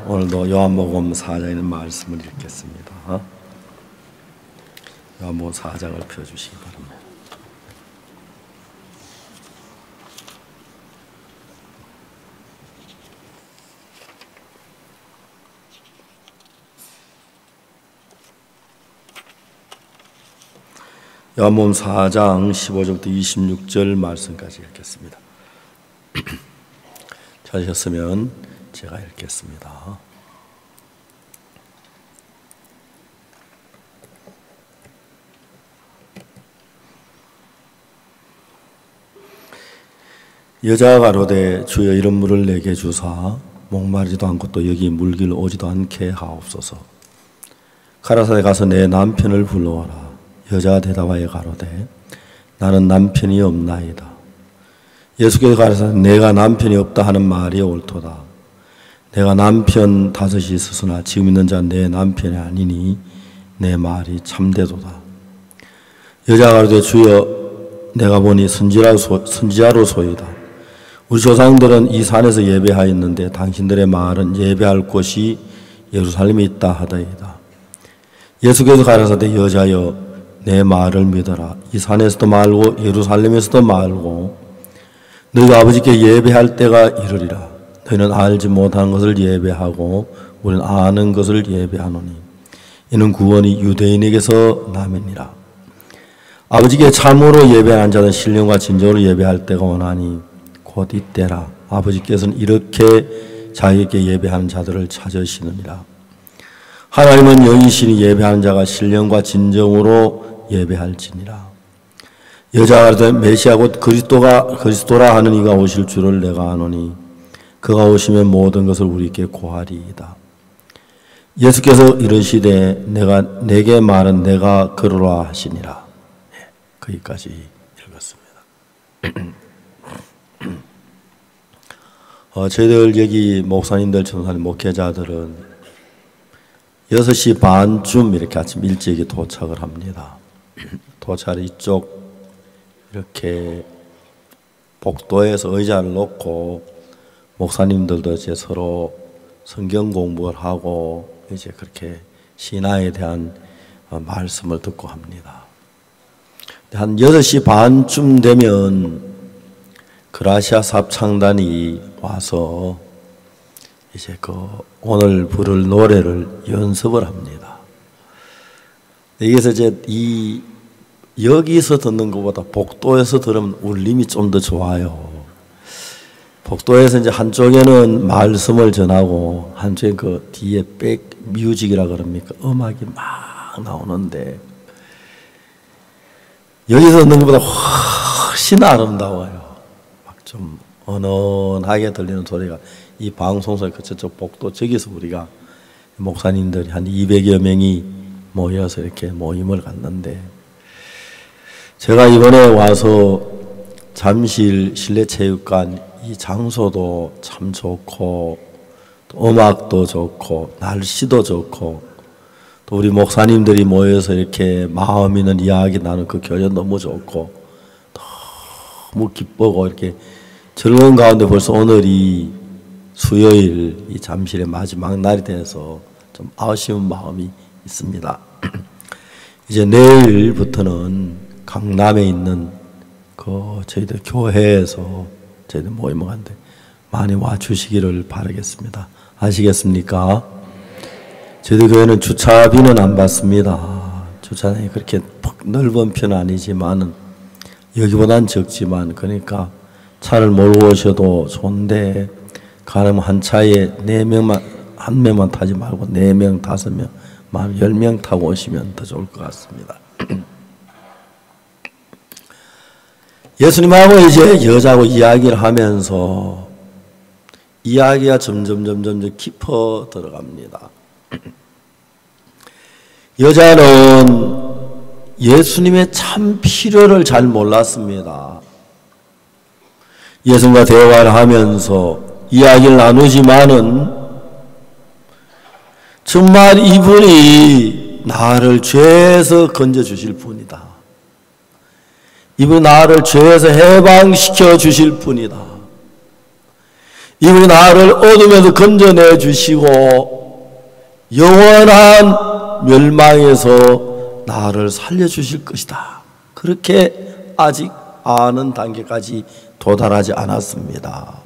오늘도 요한복음 4장에 있는 말씀을 읽겠습니다. 요한복음 4장을 펴주시기 바랍니다. 요한복음 4장 15절부터 26절 말씀까지 읽겠습니다. 찾으셨으면 제가 읽겠습니다. 여자가 가로되 주여 이런 물을 내게 주사 목마르지도 않고 또 여기 물길 오지도 않게 하옵소서. 가라사대 가서 내 남편을 불러와라. 여자가 대답하여 가로되 나는 남편이 없나이다. 예수께서 가라사대 내가 남편이 없다 하는 말이 옳도다. 내가 남편 5이 있으나 지금 있는 자 내 남편이 아니니 내 말이 참되도다. 여자가 가로되 주여 내가 보니 선지자로소이다. 우리 조상들은 이 산에서 예배하였는데 당신들의 말은 예배할 곳이 예루살렘에 있다 하다이다. 예수께서 가라사대 여자여 내 말을 믿어라. 이 산에서도 말고 예루살렘에서도 말고 너희가 아버지께 예배할 때가 이르리라. 너희는 알지 못하는 것을 예배하고 우리는 아는 것을 예배하노니 이는 구원이 유대인에게서 남이니라. 아버지께 참으로 예배하는 자는 신령과 진정으로 예배할 때가 오나니 곧 이때라. 아버지께서는 이렇게 자기에게 예배하는 자들을 찾으시느니라. 하나님은 영이시니 예배하는 자가 신령과 진정으로 예배할지니라. 여자가 가로되 메시아 곧 그리스도라 하는 이가 오실 줄을 내가 아노니 그가 오시면 모든 것을 우리께 고하리이다. 예수께서 이르시되 내게 말은 내가 그러라 하시니라. 거기까지 읽었습니다. 저희들 여기 목사님들, 전사님, 목회자들은 6시 반쯤 이렇게 아침 일찍 도착을 합니다. 도착을 이쪽 이렇게 복도에서 의자를 놓고 목사님들도 이제 서로 성경 공부를 하고 이제 그렇게 신앙에 대한 말씀을 듣고 합니다. 한 6시 반쯤 되면 그라시아 삽창단이 와서 이제 오늘 부를 노래를 연습을 합니다. 여기서 이제 여기서 듣는 것보다 복도에서 들으면 울림이 좀 더 좋아요. 복도에서 이제 한쪽에는 말씀을 전하고 한쪽에 그 뒤에 백 뮤직이라 그럽니까? 음악이 막 나오는데 여기서 듣는 것보다 훨씬 아름다워요. 막 좀 은은하게 들리는 소리가 이 방송소리 저쪽 복도 저기서 우리가 목사님들이 한 200여 명이 모여서 이렇게 모임을 갖는데 제가 이번에 와서 잠실 실내체육관 이 장소도 참 좋고 또 음악도 좋고 날씨도 좋고 또 우리 목사님들이 모여서 이렇게 마음 있는 이야기 나누는 그 교련 너무 좋고 너무 기쁘고 이렇게 즐거운 가운데 벌써 오늘이 수요일 이 잠실의 마지막 날이 돼서 좀 아쉬운 마음이 있습니다. 이제 내일부터는 강남에 있는 저희들 교회에서 저희들 모임을 하는데 많이 와 주시기를 바라겠습니다. 아시겠습니까? 저희들 교회는 주차비는 안 받습니다. 주차장이 그렇게 넓은 편은 아니지만 여기보단 적지만 그러니까 차를 몰고 오셔도 좋은데 가려면 한 차에 4명만 한 명만 타지 말고 4명, 5명, 10명 타고 오시면 더 좋을 것 같습니다. 예수님하고 이제 여자하고 이야기를 하면서 이야기가 점점 깊어 들어갑니다. 여자는 예수님의 참 필요를 잘 몰랐습니다. 예수님과 대화를 하면서 이야기를 나누지만은 정말 이분이 나를 죄에서 건져주실 분이다. 이분이 나를 죄에서 해방시켜 주실 분이다. 이분이 나를 어둠에서 건져내 주시고 영원한 멸망에서 나를 살려주실 것이다. 그렇게 아직 아는 단계까지 도달하지 않았습니다.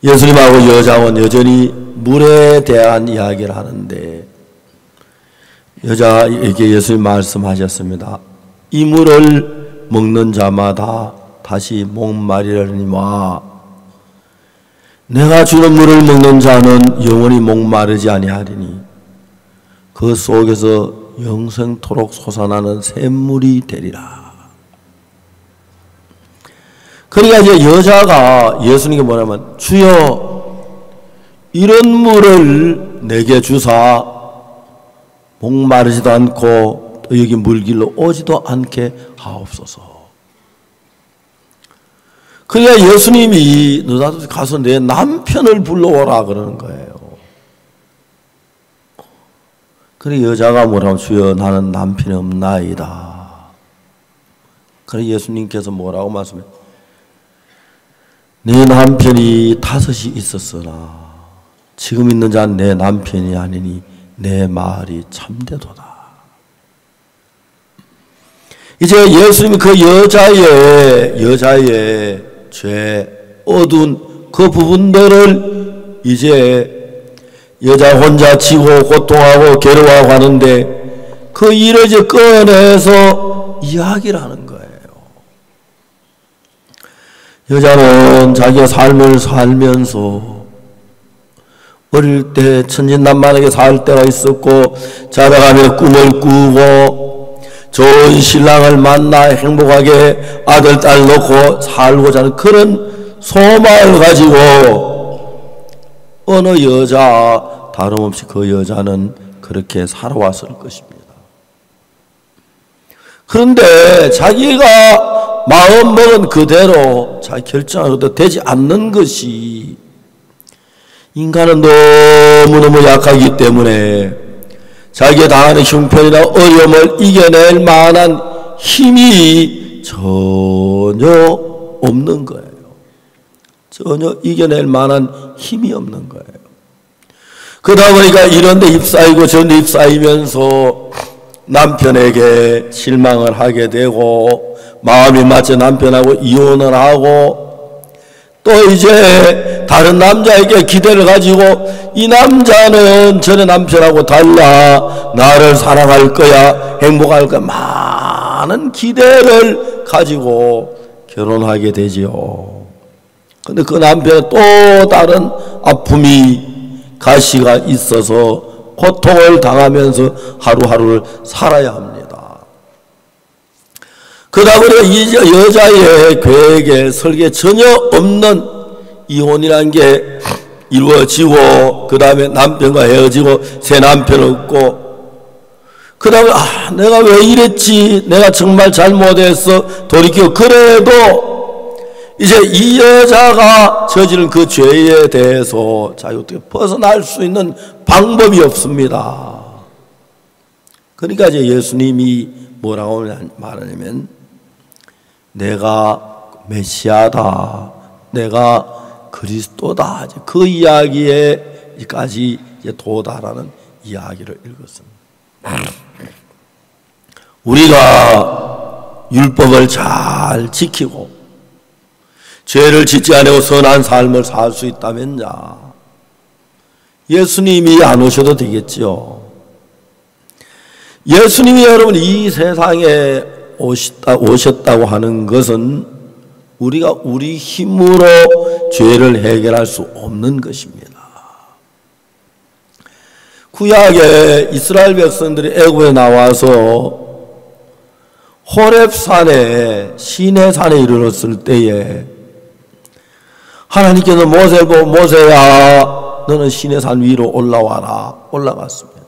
예수님하고 여자는 여전히 물에 대한 이야기를 하는데 여자에게 예수님 말씀하셨습니다. 이 물을 먹는 자마다 다시 목마르리니와 내가 주는 물을 먹는 자는 영원히 목마르지 아니하리니 그 속에서 영생토록 솟아나는 샘물이 되리라. 그러니까 이제 여자가 예수님께 뭐냐면 주여 이런 물을 내게 주사 목마르지도 않고 또 여기 물길로 오지도 않게 하옵소서. 그러니까 예수님이 너도 가서 내 남편을 불러오라 그러는 거예요. 그래 여자가 뭐라고 주여 나는 남편이 없나이다. 그래 예수님께서 뭐라고 말씀해? 네 남편이 5이 있었으나 지금 있는 자는 내 남편이 아니니 내 말이 참되도다. 이제 예수님이 그 여자의 죄, 어두운 그 부분들을 이제 여자 혼자 지고 고통하고 괴로워하고 하는데 그 일을 이제 꺼내서 이야기를 하는 거예요. 여자는 자기의 삶을 살면서 어릴 때 천진난만하게 살 때가 있었고 자라가며 꿈을 꾸고 좋은 신랑을 만나 행복하게 아들, 딸 놓고 살고자 하는 그런 소망을 가지고 어느 여자 다름없이 그 여자는 그렇게 살아왔을 것입니다. 그런데 자기가 마음먹은 그대로 자기 결정하고도 되지 않는 것이 인간은 너무너무 약하기 때문에 자기가 당하는 형편이나 어려움을 이겨낼 만한 힘이 전혀 없는 거예요. 전혀 이겨낼 만한 힘이 없는 거예요. 그러다 보니까 이런 데 휩싸이고 저런 데 휩싸이면서 남편에게 실망을 하게 되고 마음이 맞지 남편하고 이혼을 하고 또 이제 다른 남자에게 기대를 가지고 이 남자는 전에 남편하고 달라 나를 사랑할 거야 행복할 거야 많은 기대를 가지고 결혼하게 되지요. 근데 그 남편은 또 다른 아픔이 가시가 있어서 고통을 당하면서 하루하루를 살아야 합니다. 그러다 보니 이 여자의 계획에 설계에 전혀 없는 이혼이라는 게 이루어지고 그 다음에 남편과 헤어지고 새 남편 얻고 그 다음에 내가 왜 이랬지 내가 정말 잘못했어 돌이켜 그래도 이제 이 여자가 저지른 그 죄에 대해서 어떻게 벗어날 수 있는 방법이 없습니다. 그러니까 이제 예수님이 뭐라고 말하냐면 내가 메시아다 내가 그리스도다 그 이야기에까지 도달하는 이야기를 읽었습니다. 우리가 율법을 잘 지키고 죄를 짓지 않고 선한 삶을 살 수 있다면야 예수님이 안 오셔도 되겠죠. 예수님이 여러분 이 세상에 오셨다고 하는 것은 우리가 우리 힘으로 죄를 해결할 수 없는 것입니다. 구약에 이스라엘 백성들이 애굽에 나와서 호렙산에 시내산에 이르렀을 때에 하나님께서 모세를 보고 모세야 너는 시내산 위로 올라와라 올라갔습니다.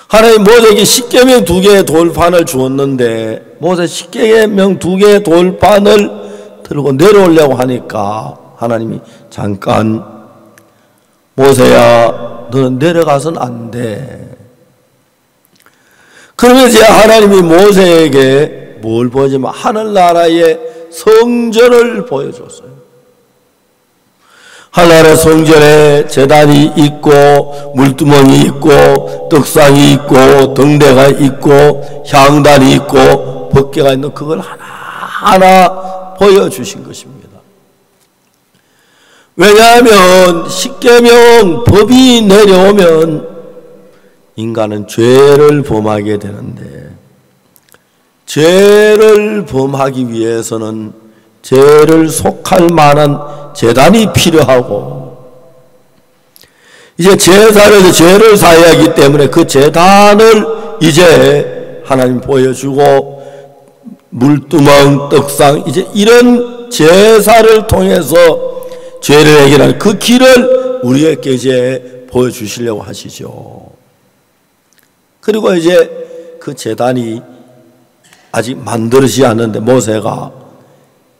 하나님 모세에게 십계명 2개의 돌판을 주었는데 모세 십계명 2개의 돌판을 들고 내려오려고 하니까 하나님이 잠깐 모세야 너는 내려가서는 안 돼. 그러면 이제 하나님이 모세에게 뭘 보여주면 하늘나라의 성전을 보여줬어요. 하나님의 성전에 제단이 있고 물두멍이 있고 떡상이 있고 등대가 있고 향단이 있고 법궤가 있는 그걸 하나하나 보여주신 것입니다. 왜냐하면 십계명 법이 내려오면 인간은 죄를 범하게 되는데, 죄를 범하기 위해서는 죄를 속할 만한 제단이 필요하고, 이제 제사를 죄를 사해야 하기 때문에 그 제단을 이제 하나님 보여주고, 물두멍, 떡상, 이제 이런 제사를 통해서 죄를 해결하는 그 길을 우리에게 이제 보여주시려고 하시죠. 그리고 이제 그 제단이 아직 만들어지지 않는데 모세가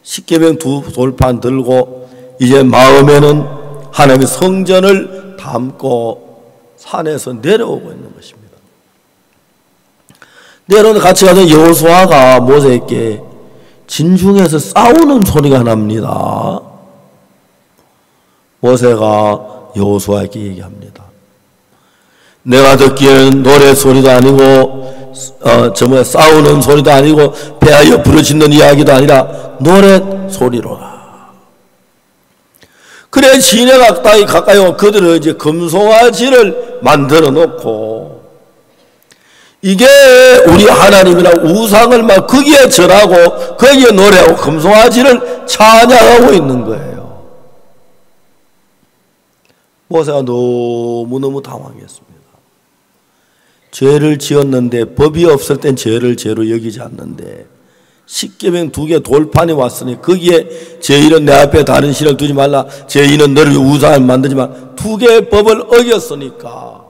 십계명 두 돌판 들고 이제 마음에는 하나님의 성전을 담고 산에서 내려오고 있는 것입니다. 내려오는 같이 가던 여호수아가 모세에게 진중에서 싸우는 소리가 납니다. 모세가 여호수아에게 얘기합니다. 내가 듣기에는 노래 소리도 아니고 정말 싸우는 소리도 아니고 배하여 부르짖는 이야기도 아니라 노래 소리로라. 그래 시내가 가까이 오고 그들은 이제 금송아지를 만들어 놓고 이게 우리 하나님이라 우상을 막 거기에 절하고 거기에 노래하고 금송아지를 찬양하고 있는 거예요. 모세가 너무너무 당황했습니다. 죄를 지었는데 법이 없을 땐 죄를 죄로 여기지 않는데 십계명 두 개 돌판이 왔으니 거기에 제1은 내 앞에 다른 신을 두지 말라, 제2는 너를 우상을 만들지 말라, 두 개의 법을 어겼으니까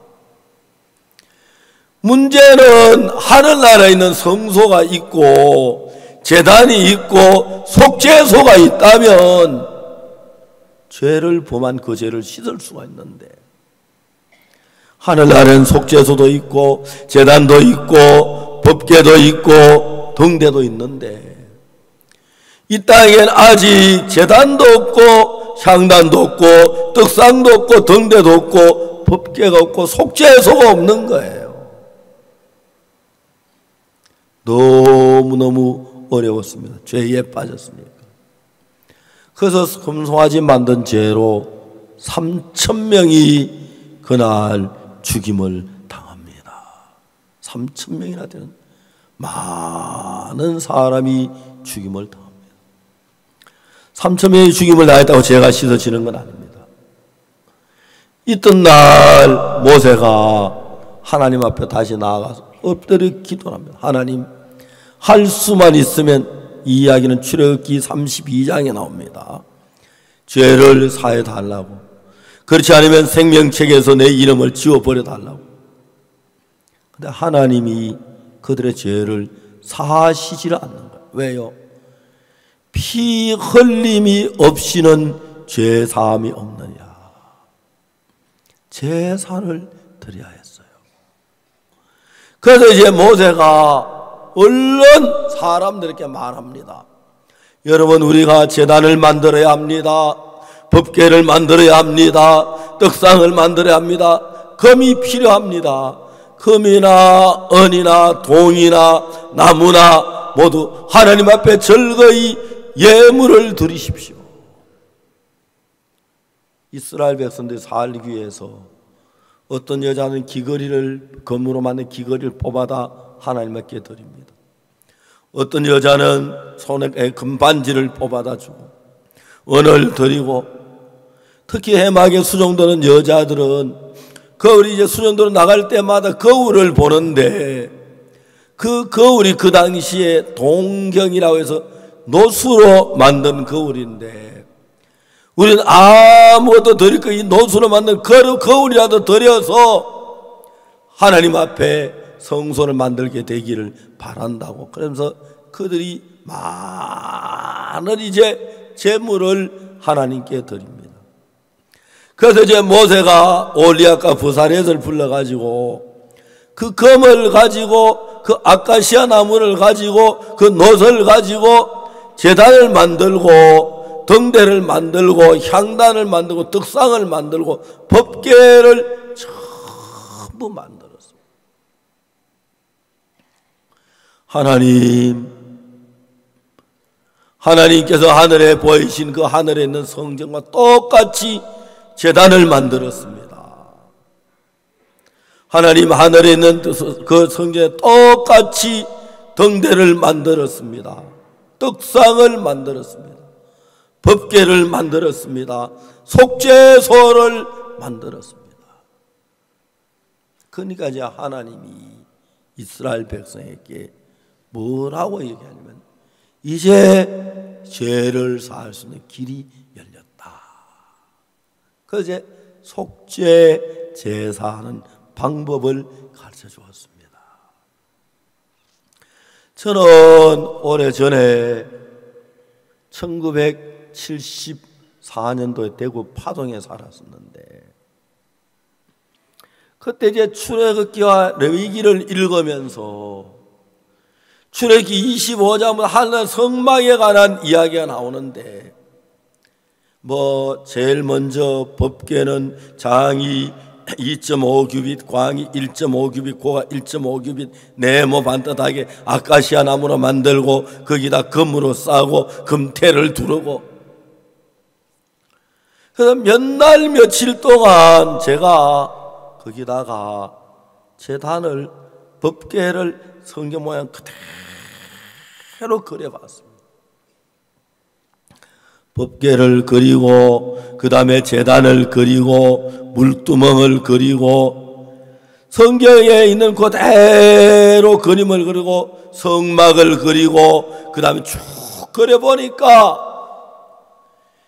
문제는 하늘나라에 있는 성소가 있고 제단이 있고 속죄소가 있다면 죄를 범한 그 죄를 씻을 수가 있는데 하늘나라에는 속죄소도 있고 제단도 있고 법궤도 있고 등대도 있는데 이 땅엔 아직 제단도 없고 향단도 없고 떡상도 없고 등대도 없고 법궤가 없고 속죄소가 없는 거예요. 너무너무 어려웠습니다. 죄에 빠졌으니까. 그래서 금송아지 만든 죄로 3,000명이 그날 죽임을 당합니다. 3,000명이나 되는 많은 사람이 죽임을 당합니다. 3,000명이 죽임을 당했다고 죄가 씻어지는 건 아닙니다. 이튿날 모세가 하나님 앞에 다시 나아가서 엎드려 기도합니다. 하나님, 할 수만 있으면, 이 이야기는 출애굽기 32장에 나옵니다. 죄를 사해 달라고, 그렇지 않으면 생명책에서 내 이름을 지워버려 달라고. 근데 하나님이 그들의 죄를 사하시지를 않는 거예요. 왜요? 피 흘림이 없이는 죄 사함이 없느냐. 제사를 드려야 했어요. 그래서 이제 모세가 얼른 사람들에게 말합니다. 여러분, 우리가 제단을 만들어야 합니다. 법궤를 만들어야 합니다. 떡상을 만들어야 합니다. 금이 필요합니다. 금이나 은이나 동이나 나무나 모두 하나님 앞에 절거히 예물을 드리십시오. 이스라엘 백성들이 살기 위해서 어떤 여자는 귀걸이를, 금으로 만든 귀걸이를 뽑아다 하나님께 드립니다. 어떤 여자는 손에 금반지를 뽑아다 주고 은을 드리고, 특히 해막에 수종도는 여자들은 거울이 이제 수종도로 나갈 때마다 거울을 보는데 그 거울이 그 당시에 동경이라고 해서 노수로 만든 거울인데 우리는 아무것도 드릴 거 이 노수로 만든 거울이라도 드려서 하나님 앞에 성소를 만들게 되기를 바란다고. 그러면서 그들이 많은 이제 재물을 하나님께 드립니다. 그래서 이제 모세가 올리앗과 부사렛을 불러가지고 그 금을 가지고 그 아카시아 나무를 가지고 그 놋을 가지고 제단을 만들고 등대를 만들고 향단을 만들고 덕상을 만들고 법궤를 전부 만들었습니다. 하나님께서 하늘에 보이신 그 하늘에 있는 성전과 똑같이 제단을 만들었습니다. 하나님 하늘에 있는 그 성전에 똑같이 등대를 만들었습니다. 떡상을 만들었습니다. 법궤를 만들었습니다. 속죄소를 만들었습니다. 그러니까 이제 하나님이 이스라엘 백성에게 뭐라고 얘기하냐면 이제 죄를 사할 수 있는 길이 열렸다. 그래서 이제 속죄 제사하는 방법을 가르쳐 주었습니다. 저는 오래전에 1974년도에 대구 파동에 살았었는데 그때 이제 출애굽기와 레위기를 읽으면서 출애굽기 25장부터 하늘 성막에 관한 이야기가 나오는데 제일 먼저 법궤는 장이 2.5규빗, 광이 1.5규빗, 고가 1.5규빗, 네모 반듯하게 아카시아 나무로 만들고 거기다 금으로 싸고 금태를 두르고 그래서 몇 날 며칠 동안 제가 거기다가 제단을 법궤를 성경 모양 그대로 그려봤습니다. 법궤를 그리고 그 다음에 제단을 그리고 물두멍을 그리고 성경에 있는 그대로 그림을 그리고 성막을 그리고 그 다음에 쭉 그려보니까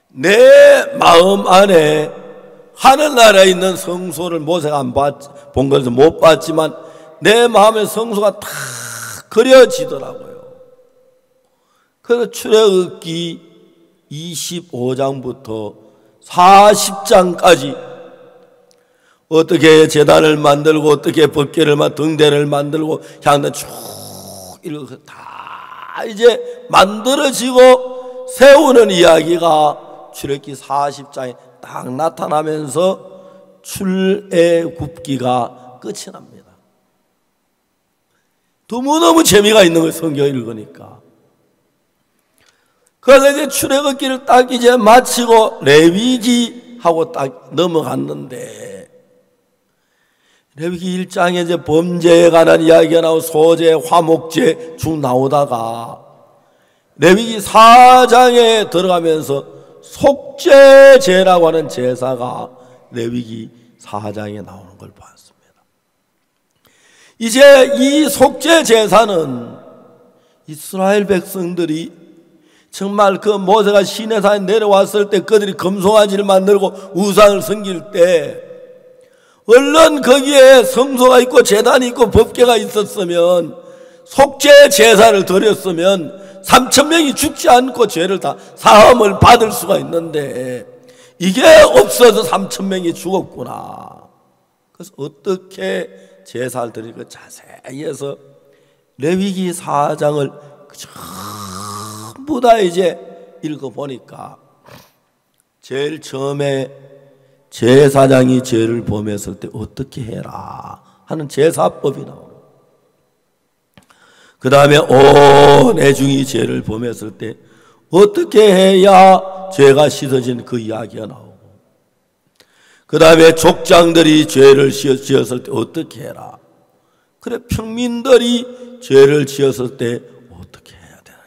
내 마음 안에 하늘나라에 있는 성소를 모세가 본 것을 못 봤지만 내 마음의 성소가 다 그려지더라고요. 그래서 출애굽기 25장부터 40장까지 어떻게 제단을 만들고 어떻게 법궤를 등대를 만들고 향단 쭉 이렇게 다 이제 만들어지고 세우는 이야기가 출애굽기 40장에 딱 나타나면서 출애굽기가 끝이 납니다. 너무너무 재미가 있는 거예요. 성경을 읽으니까. 그래서 이제 출애굽기를 딱 이제 마치고 레위기하고 딱 넘어갔는데 레위기 1장에 이제 범죄에 관한 이야기가 나오고 소제, 화목제 쭉 나오다가 레위기 4장에 들어가면서 속죄제라고 하는 제사가 레위기 4장에 나오는 걸 봤습니다. 이제 이 속죄제사는 이스라엘 백성들이 정말 그 모세가 시내산에 내려왔을 때 그들이 금송아지를 만들고 우상을 섬길 때 얼른 거기에 성소가 있고 제단이 있고 법궤가 있었으면 속죄 제사를 드렸으면 3,000명이 죽지 않고 죄를 다 사함을 받을 수가 있는데 이게 없어서 3,000명이 죽었구나. 그래서 어떻게 제사를 드리고 자세히 해서 레위기 4장을 전부 다 이제 읽어보니까 제일 처음에 제사장이 죄를 범했을 때 어떻게 해라 하는 제사법이 나오고 그 다음에 온 애중이 죄를 범했을 때 어떻게 해야 죄가 씻어지는 그 이야기가 나오고 그 다음에 족장들이 죄를 지었을 때 어떻게 해라. 그래 평민들이 죄를 지었을 때 어떻게 해야 되느냐.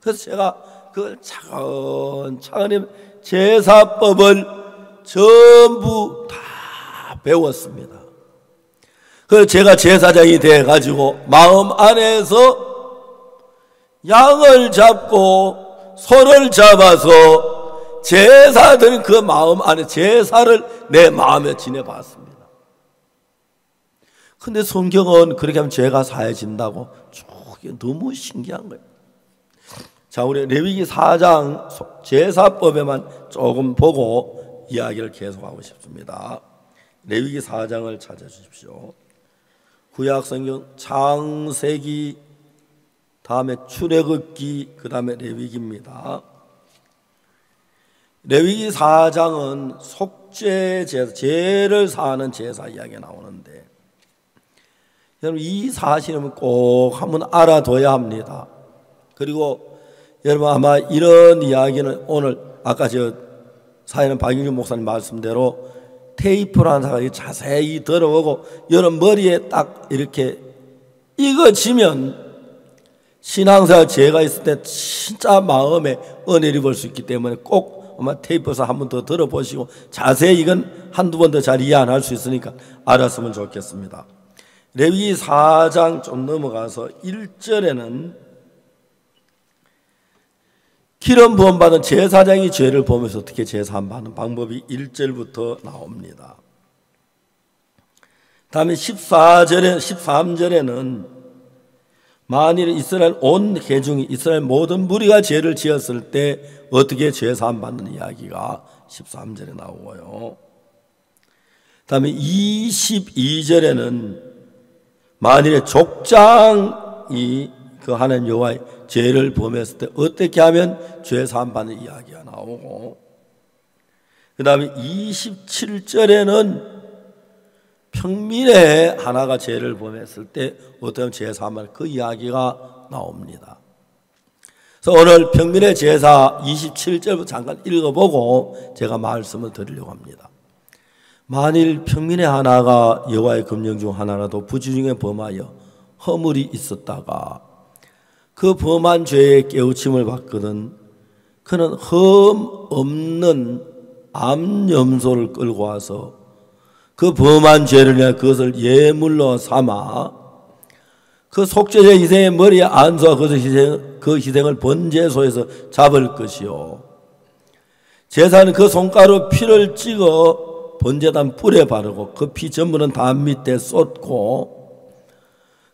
그래서 제가 그걸 차근차근 제사법을 전부 다 배웠습니다. 그래서 제가 제사장이 돼가지고 마음 안에서 양을 잡고 소를 잡아서 제사드린 그 마음 안에 제사를 내 마음에 지내봤습니다. 근데 성경은 그렇게 하면 죄가 사해진다고 쭉 너무 신기한 거예요. 자, 우리 레위기 4장 제사법에만 조금 보고 이야기를 계속하고 싶습니다. 레위기 4장을 찾아주십시오. 구약성경 창세기, 다음에 출애굽기, 그 다음에 레위기입니다. 레위기 4장은 속죄 제사, 죄를 사하는 제사 이야기가 나오는데, 여러분 이 사실은 꼭 한번 알아둬야 합니다. 그리고 여러분 아마 이런 이야기는 오늘 아까 저 사회는 박영준 목사님 말씀대로 테이프라는 사람이 자세히 들어보고 여러분 머리에 딱 이렇게 익어지면 신앙생활 죄가 있을 때 진짜 마음에 은혜를 입을 수 있기 때문에 꼭 아마 테이프에서 한 번 더 들어보시고 자세히 이건 한두 번 더 잘 이해 안 할 수 있으니까 알았으면 좋겠습니다. 레위기 4장 좀 넘어가서 1절에는 기름 부음 받은 제사장이 죄를 보면서 어떻게 제사함 받는 방법이 1절부터 나옵니다. 다음에 13절에는 만일 이스라엘 온 회중이 이스라엘 모든 무리가 죄를 지었을 때 어떻게 죄사함 받는 이야기가 13절에 나오고요. 다음에 22절에는 만일에 족장이 그 하나님 여호와의 죄를 범했을 때 어떻게 하면 죄사함 받는 이야기가 나오고, 그 다음에 27절에는 평민의 하나가 죄를 범했을 때 어떻게 하면 죄사함 받는 그 이야기가 나옵니다. 그래서 오늘 평민의 제사 27절부터 잠깐 읽어보고 제가 말씀을 드리려고 합니다. 만일 평민의 하나가 여호와의 금령 중 하나라도 부지 중에 범하여 허물이 있었다가 그 범한 죄에 깨우침을 받거든 그는 흠 없는 암염소를 끌고 와서 그 범한 죄를 위하여 그것을 예물로 삼아 그 속죄제 희생의 머리에 안수하 그 희생을 번제소에서 잡을 것이요, 제사는 그 손가락으로 피를 찍어 번제단 뿔에 바르고 그 피 전부는 담 밑에 쏟고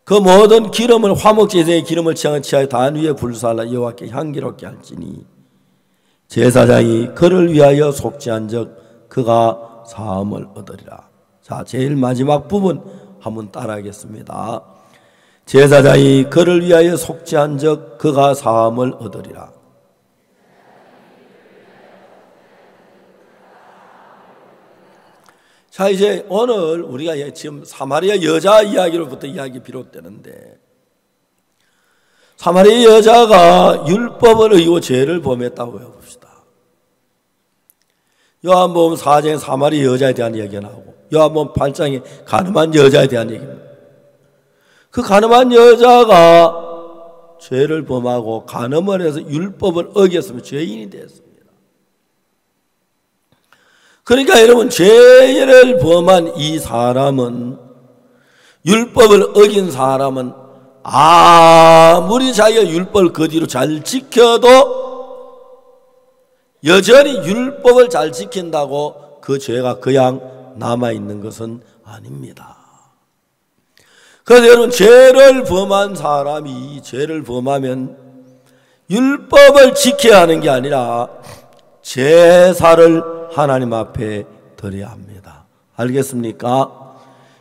그 모든 기름을 화목제사의 기름을 취하여 단 위에 불사하여 여호와께 향기롭게 할지니 제사장이 그를 위하여 속죄한 적 그가 사함을 얻으리라. 자, 제일 마지막 부분 한번 따라하겠습니다. 제사장이 그를 위하여 속죄한 적 그가 사함을 얻으리라. 자, 이제 오늘 우리가 지금 사마리아 여자 이야기로부터 이야기 비롯되는데, 사마리아 여자가 율법을 어기고 죄를 범했다고 해봅시다. 요한복음 4장에 사마리아 여자에 대한 이야기가 나오고 요한복음 8장에 가늠한 여자에 대한 얘기입니다. 그 가늠한 여자가 죄를 범하고 간음을 해서 율법을 어겼으면 죄인이 됐습니다. 그러니까 여러분, 죄를 범한 이 사람은, 율법을 어긴 사람은 아무리 자기가 율법을 그 뒤로 잘 지켜도 여전히 율법을 잘 지킨다고 그 죄가 그냥 남아있는 것은 아닙니다. 그래서 여러분, 죄를 범한 사람이 죄를 범하면 율법을 지켜야 하는 게 아니라 제사를 하나님 앞에 드려야 합니다. 알겠습니까?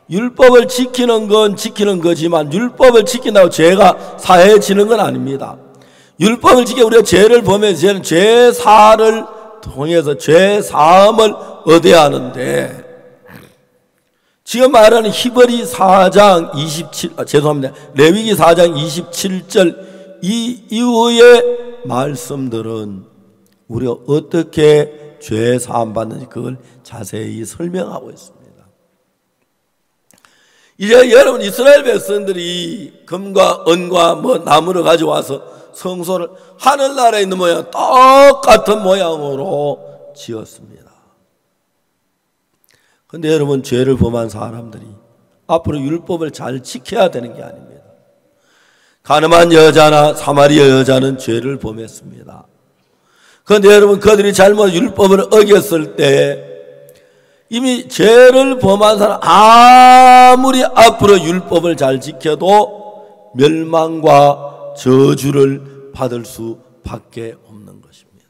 율법을 지키는 건 지키는 거지만 율법을 지킨다고 죄가 사해지는 건 아닙니다. 율법을 지켜 우리가 죄를 범해서 죄는 죄사를 통해서 죄사함을 얻어야 하는데, 지금 말하는 히브리 4장 27, 레위기 4장 27절 이 이후의 말씀들은 우리가 어떻게 죄 사함 받는지 그걸 자세히 설명하고 있습니다. 이제 여러분, 이스라엘 백성들이 금과 은과 나무를 가져와서 성소를 하늘나라에 있는 모양 똑같은 모양으로 지었습니다. 그런데 여러분, 죄를 범한 사람들이 앞으로 율법을 잘 지켜야 되는 게 아닙니다. 가늠한 여자나 사마리아 여자는 죄를 범했습니다. 그런데 여러분, 그들이 잘못 율법을 어겼을 때 이미 죄를 범한 사람 아무리 앞으로 율법을 잘 지켜도 멸망과 저주를 받을 수밖에 없는 것입니다.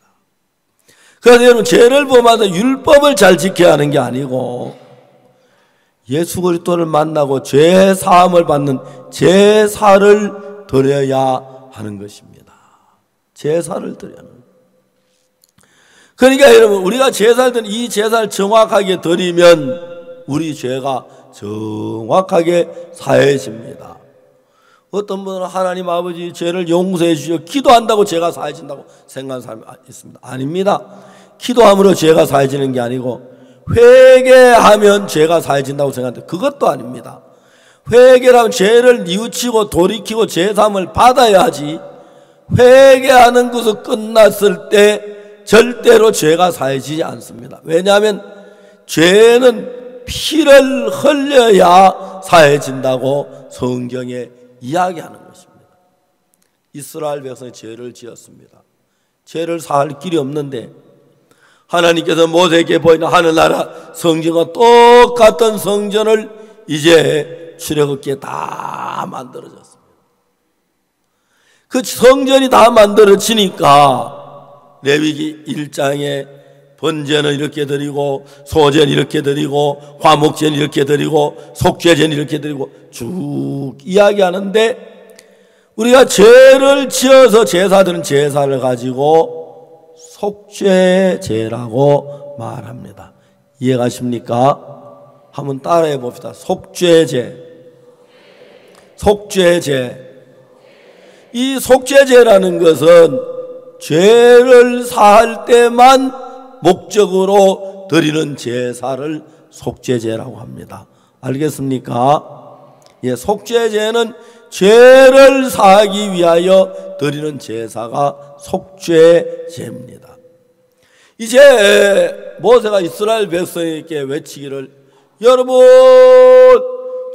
그래서 여러분, 죄를 범하다 율법을 잘 지켜야 하는 게 아니고 예수 그리스도를 만나고 죄 사함을 받는 제사를 드려야 하는 것입니다. 제사를 드려야 하는. 그러니까 여러분, 우리가 제사를 드리는 이 제사를 정확하게 드리면 우리 죄가 정확하게 사해집니다. 어떤 분은 하나님 아버지 죄를 용서해 주시고 기도한다고 죄가 사해진다고 생각하는 사람이 있습니다. 아닙니다. 기도함으로 죄가 사해지는 게 아니고 회개하면 죄가 사해진다고 생각하는데 그것도 아닙니다. 회개라면 죄를 뉘우치고 돌이키고 죄사함을 받아야지, 회개하는 것을 끝났을 때 절대로 죄가 사해지지 않습니다. 왜냐하면 죄는 피를 흘려야 사해진다고 성경에 이야기하는 것입니다. 이스라엘 백성이 죄를 지었습니다. 죄를 사할 길이 없는데 하나님께서 모세에게 보이는 하늘나라 성전과 똑같은 성전을 이제 출애굽기에 다 만들어졌습니다. 그 성전이 다 만들어지니까 레위기 1장에 번제는 이렇게 드리고 소제는 이렇게 드리고 화목제는 이렇게 드리고 속죄제는 이렇게 드리고 쭉 이야기하는데, 우리가 죄를 지어서 제사드린 제사를 가지고 속죄제라고 말합니다. 이해가십니까? 한번 따라해 봅시다. 속죄제. 속죄제. 이 속죄제라는 것은 죄를 사할 때만 목적으로 드리는 제사를 속죄제라고 합니다. 알겠습니까? 예, 속죄제는 죄를 사하기 위하여 드리는 제사가 속죄제입니다. 이제 모세가 이스라엘 백성에게 외치기를, 여러분,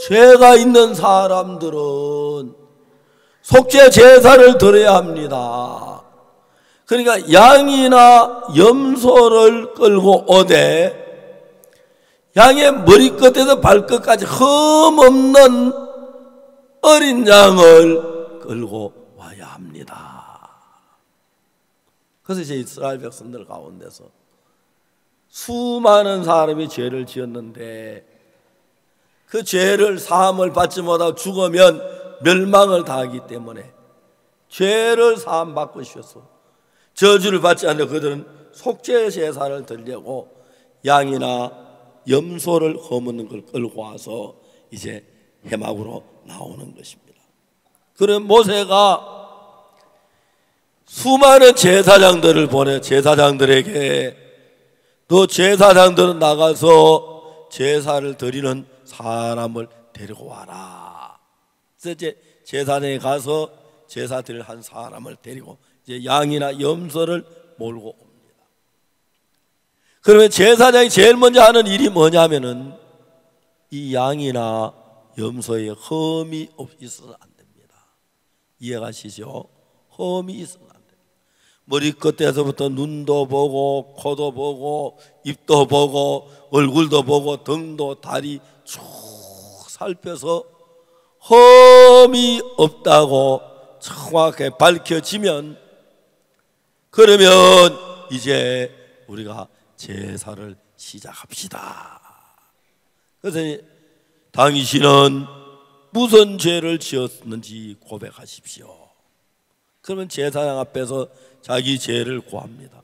죄가 있는 사람들은 속죄 제사를 드려야 합니다. 그러니까 양이나 염소를 끌고 오되 양의 머리끝에서 발끝까지 흠없는 어린 양을 끌고 와야 합니다. 그래서 이제 이스라엘 백성들 가운데서 수많은 사람이 죄를 지었는데 그 죄를 사함을 받지 못하고 죽으면 멸망을 당하기 때문에 죄를 사함 받고 싶어서 저주를 받지 않는 그들은 속죄 제사를 드리려고 양이나 염소를 허무는 걸 끌고 와서 이제 회막으로 나오는 것입니다. 그런 모세가 수많은 제사장들을 보내 제사장들에게, 너 제사장들은 나가서 제사를 드리는 사람을 데리고 와라. 그래서 이제 제사장에 가서 제사 드릴 한 사람을 데리고 이제 양이나 염소를 몰고 옵니다. 그러면 제사장이 제일 먼저 하는 일이 뭐냐면은 이 양이나 염소에 흠이 있어서는 안 됩니다. 이해가시죠? 흠이 있어서는 안 됩니다. 머리끝에서부터 눈도 보고 코도 보고 입도 보고 얼굴도 보고 등도 다리 쭉 살펴서 흠이 없다고 정확하게 밝혀지면, 그러면 이제 우리가 제사를 시작합시다. 그래서 당신은 무슨 죄를 지었는지 고백하십시오. 그러면 제사장 앞에서 자기 죄를 고합니다.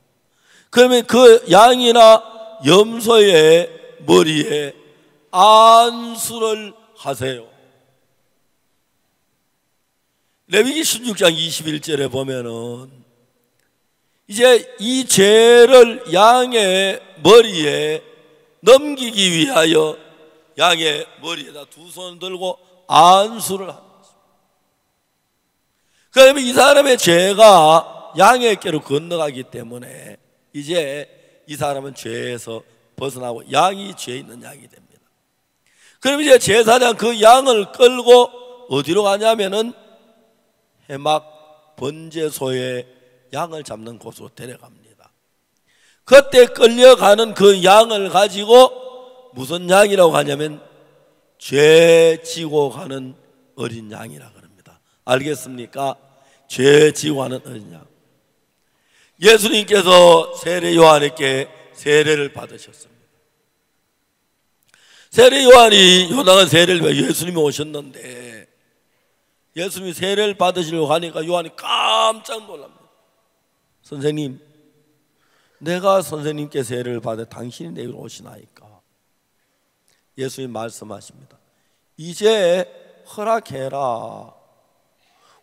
그러면 그 양이나 염소의 머리에 안수를 하세요. 레위기 16장 21절에 보면은 이제 이 죄를 양의 머리에 넘기기 위하여 양의 머리에다 두 손을 들고 안수를 하는 것입니다. 그러면 이 사람의 죄가 양에게로 건너가기 때문에 이제 이 사람은 죄에서 벗어나고 양이 죄 있는 양이 됩니다. 그럼 이제 제사장 그 양을 끌고 어디로 가냐면은 회막 번제소에 양을 잡는 곳으로 데려갑니다. 그때 끌려가는 그 양을 가지고 무슨 양이라고 하냐면 죄 지고 가는 어린 양이라 그럽니다. 알겠습니까? 죄 지고 가는 어린 양. 예수님께서 세례 요한에게 세례를 받으셨습니다. 세례 요한이 요나단 세례를 받아 예수님이 오셨는데 예수님이 세례를 받으시려고 하니까 요한이 깜짝 놀랍니다. 선생님, 내가 선생님께 세례를 받아 당신이 내게로 오시나이까? 예수님 말씀하십니다. 이제 허락해라.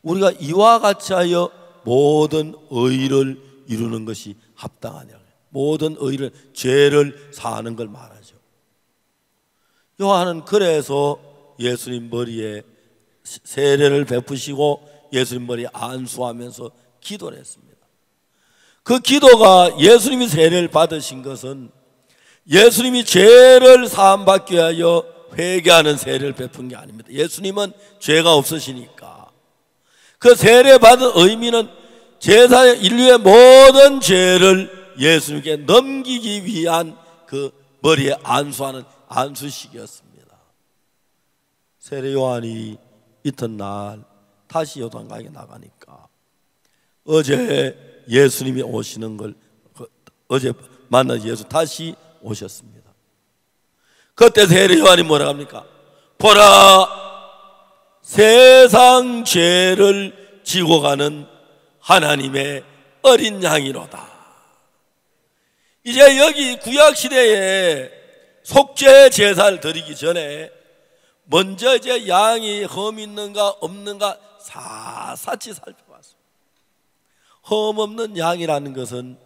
우리가 이와 같이 하여 모든 의를 이루는 것이 합당하냐. 모든 의를, 죄를 사하는 걸 말하죠. 요한은 그래서 예수님 머리에 세례를 베푸시고 예수님 머리에 안수하면서 기도를 했습니다. 그 기도가, 예수님이 세례를 받으신 것은 예수님이 죄를 사함받기 위하여 회개하는 세례를 베푼 게 아닙니다. 예수님은 죄가 없으시니까. 그 세례 받은 의미는 제사의 인류의 모든 죄를 예수님께 넘기기 위한 그 머리에 안수하는 안수식이었습니다. 세례 요한이 이튿날 다시 요단강에 나가니까 어제 예수님이 오시는 걸, 어제 만난 예수 다시 오셨습니다. 그때 세례 요한이 뭐라 합니까? 보라, 세상 죄를 지고 가는 하나님의 어린 양이로다. 이제 여기 구약시대에 속죄 제사를 드리기 전에 먼저 이제 양이 흠 있는가 없는가 사사치 살펴봤습니다. 흠 없는 양이라는 것은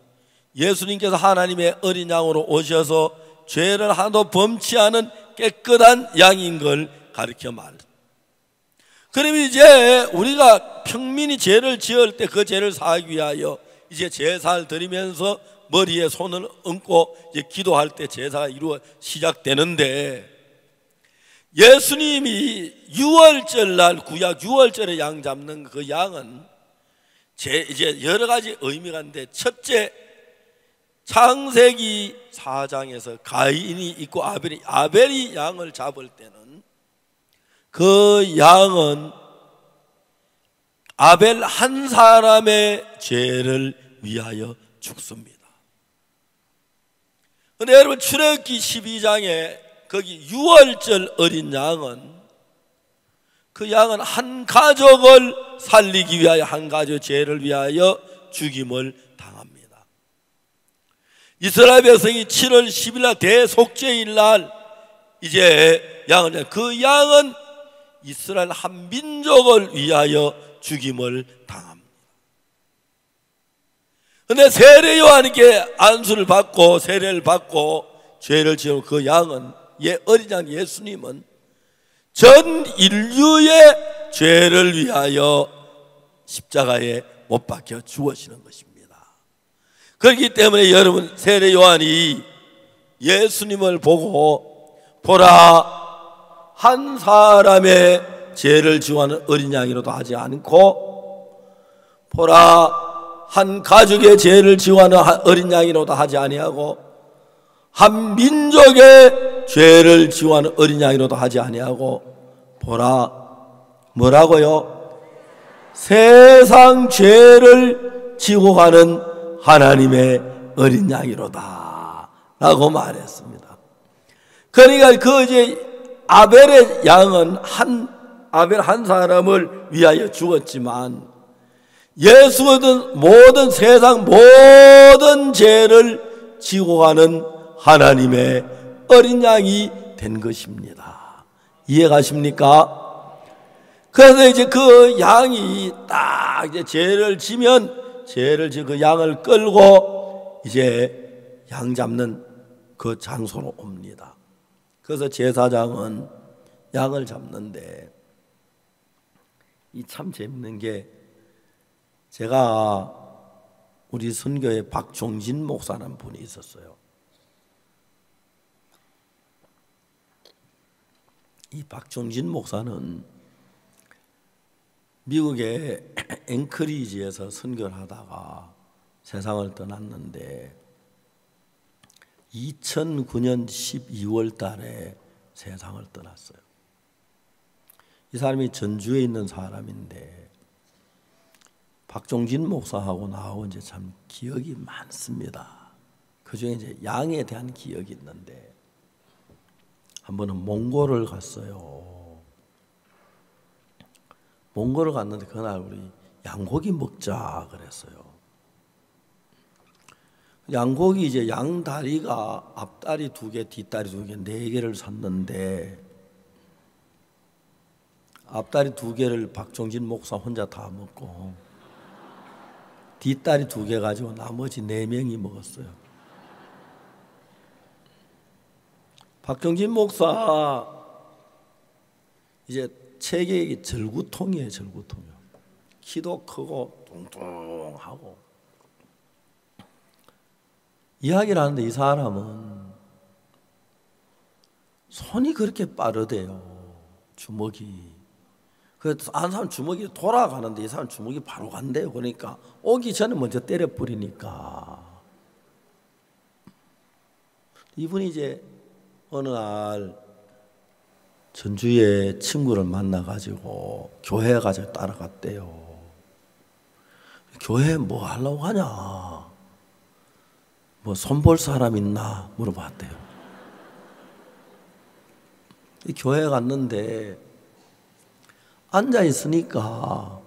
예수님께서 하나님의 어린 양으로 오셔서 죄를 하나도 범치 않은 깨끗한 양인 걸 가르쳐 말합니다. 그러면 이제 우리가 평민이 죄를 지을 때 그 죄를 사하기 위하여 이제 제사를 드리면서 머리에 손을 얹고 이제 기도할 때 제사가 이루어 시작되는데, 예수님이 유월절 날 구약 유월절에 양 잡는 그 양은 이제 여러 가지 의미가 있는데, 첫째, 창세기 4장에서 가인이 있고 아벨이 양을 잡을 때는 그 양은 아벨 한 사람의 죄를 위하여 죽습니다. 근데 여러분, 출애굽기 12장에 거기 유월절 어린 양은, 그 양은 한 가족을 살리기 위하여, 한 가족의 죄를 위하여 죽임을 당합니다. 이스라엘 백성이 7월 10일 날 대속죄일 날 이제 양을, 그 양은 이스라엘 한 민족을 위하여 죽임을 당합니다. 그런데 세례 요한에게 안수를 받고 세례를 받고 죄를 지은 그 양은, 어린 양 예수님은 전 인류의 죄를 위하여 십자가에 못 박혀 죽으시는 것입니다. 그렇기 때문에 여러분, 세례 요한이 예수님을 보고 보라, 한 사람의 죄를 지우하는 어린 양이라도 하지 않고, 보라, 한 가족의 죄를 지우하는 어린 양이라도 하지 아니하고, 한 민족의 죄를 지우하는 어린 양이라도 하지 아니하고, 보라, 뭐라고요? 세상 죄를 지고 가는 하나님의 어린 양이로다 라고 말했습니다. 그러니까 그 이제 아벨의 양은 아벨 한 사람을 위하여 죽었지만, 예수는 모든 세상 모든 죄를 지고 가는 하나님의 어린 양이 된 것입니다. 이해가십니까? 그래서 이제 그 양이 딱 이제 죄를 지면, 죄를 지은 그 양을 끌고 이제 양 잡는 그 장소로 옵니다. 그래서 제사장은 양을 잡는데, 이 참 재밌는 게, 제가 우리 선교에 박종진 목사라는 분이 있었어요. 이 박종진 목사는 미국의 앵커리지에서 선교를 하다가 세상을 떠났는데 2009년 12월 달에 세상을 떠났어요. 이 사람이 전주에 있는 사람인데, 박종진 목사하고 나하고 이제 참 기억이 많습니다. 그 중에 이제 양에 대한 기억이 있는데, 한 번은 몽골을 갔어요. 몽골을 갔는데 그날 우리 양고기 먹자 그랬어요. 양고기 이제 양다리가 앞다리 2개, 뒷다리 2개, 4개를 샀는데 앞다리 2개를 박종진 목사 혼자 다 먹고 뒷다리 2개 가지고 나머지 4명이 먹었어요. 박종진 목사 이제 체격이 절구통이에요. 절구통이요. 키도 크고 뚱뚱하고 이야기를 하는데 이 사람은 손이 그렇게 빠르대요. 주먹이. 그래서 한 사람 주먹이 돌아가는데 이 사람 주먹이 바로 간대요. 그러니까 오기 전에 먼저 때려 뿌리니까 이분이 이제 어느 날 전주에 친구를 만나가지고 교회에 가서 따라갔대요. 교회에 뭐 하려고 가냐? 뭐 손볼 사람 있나? 물어봤대요. 이 교회에 갔는데 앉아 있으니까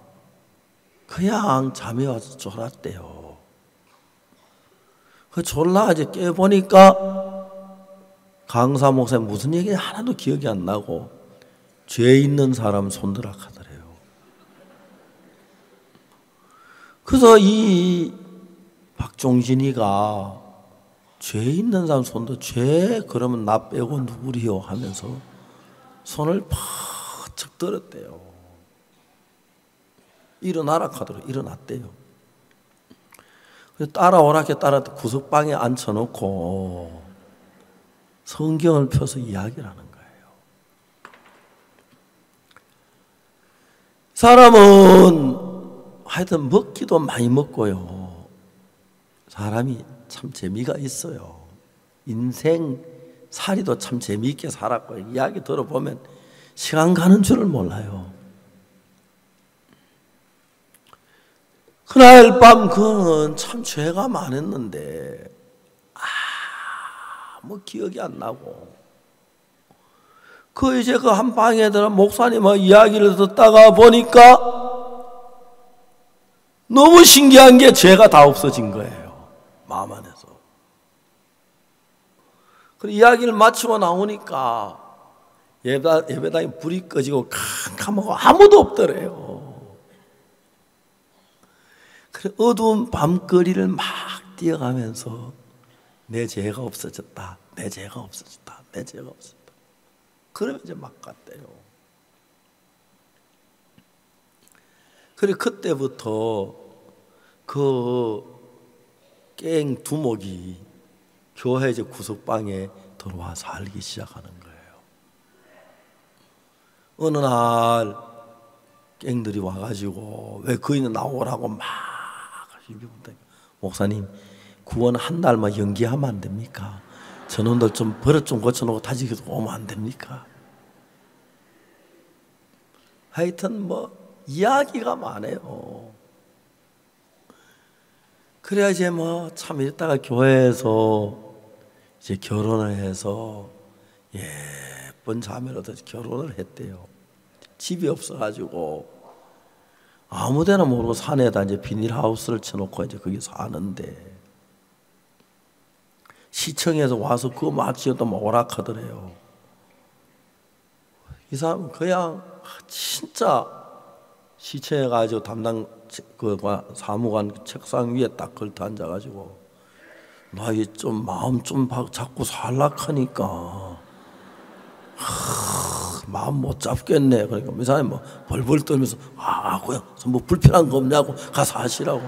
그냥 잠이 와서 졸았대요. 그 졸라 이제 깨보니까 강사 목사님 무슨 얘기 하나도 기억이 안 나고 죄 있는 사람 손들어 하더래요. 그래서 이 박종진이가 죄 있는 사람 손도 죄 그러면 나 빼고 누구리요 하면서 손을 팍 들었대요. 일어나라 하더라고요. 일어났대요. 따라오라게 따라 구석방에 앉혀놓고 성경을 펴서 이야기를 하는 거예요. 사람은 하여튼 먹기도 많이 먹고요. 사람이 참 재미가 있어요. 인생 살이도 참 재미있게 살았고 이야기 들어보면 시간 가는 줄을 몰라요. 그날 밤 그는 참 죄가 많았는데 아무 기억이 안 나고 그 이제 그 한 방에 들어 목사님의 이야기를 듣다가 보니까 너무 신기한 게 죄가 다 없어진 거예요. 마음 안에서. 그리고 이야기를 마치고 나오니까 예배당에 불이 꺼지고 캄캄하고 아무도 없더래요. 그래 어두운 밤거리를 막 뛰어가면서 내 죄가 없어졌다. 내 죄가 없어졌다. 내 죄가 없어졌다. 그러면 이제 막 갔대요. 그래 그때부터 그 깽 두목이 교회 이제 구석방에 들어와 살기 시작하는 거예요. 어느 날 깽들이 와가지고 왜 거인은 나오라고 막 목사님 구원 한 달만 연기하면 안 됩니까? 전원들 좀 버릇 좀 고쳐놓고 다시 오면 안 됩니까? 하여튼 뭐 이야기가 많아요. 그래야 이제 뭐 참 이랬다가 교회에서 이제 결혼을 해서 예쁜 자매로 결혼을 했대요. 집이 없어가지고 아무데나 모르고 산에다 이제 비닐하우스를 쳐놓고 이제 거기 사는데 시청에서 와서 그거 막 지어도 막 오락하더래요. 이 사람은 그냥 진짜 시청에 가지고 담당 그 사무관 책상 위에 딱 걸터 앉아가지고 나 이 좀 마음 좀 자꾸 살락하니까 마음 못 잡겠네. 그러니까 이 사람이 뭐 벌벌 떨면서 그냥 뭐 불편한 거 없냐고 가서 하시라고.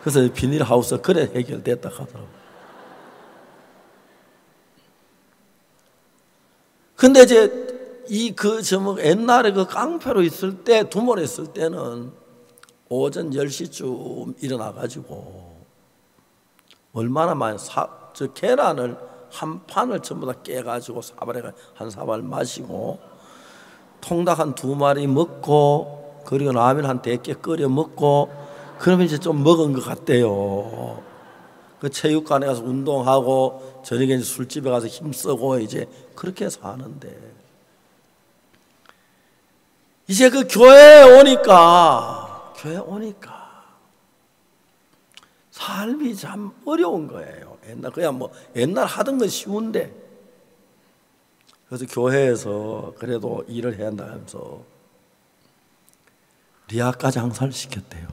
그래서 비닐하우스 그래 해결됐다 하더라고. 근데 이제 옛날에 그 깡패로 있을 때, 두모로 있을 때는 오전 10시쯤 일어나가지고 얼마나 많이 저 계란을 한 판을 전부 다 깨가지고 사발에 한 사발 마시고 통닭 한 2마리 먹고 그리고 라면 한 4개 끓여 먹고 그러면 이제 좀 먹은 것 같대요. 그 체육관에 가서 운동하고 저녁에 이제 술집에 가서 힘쓰고 이제 그렇게 사는데 이제 그 교회에 오니까 삶이 참 어려운 거예요. 그냥 뭐 옛날 하던 건 쉬운데. 그래서 교회에서 그래도 일을 해야 한다면서 리아까 장사를 시켰대요.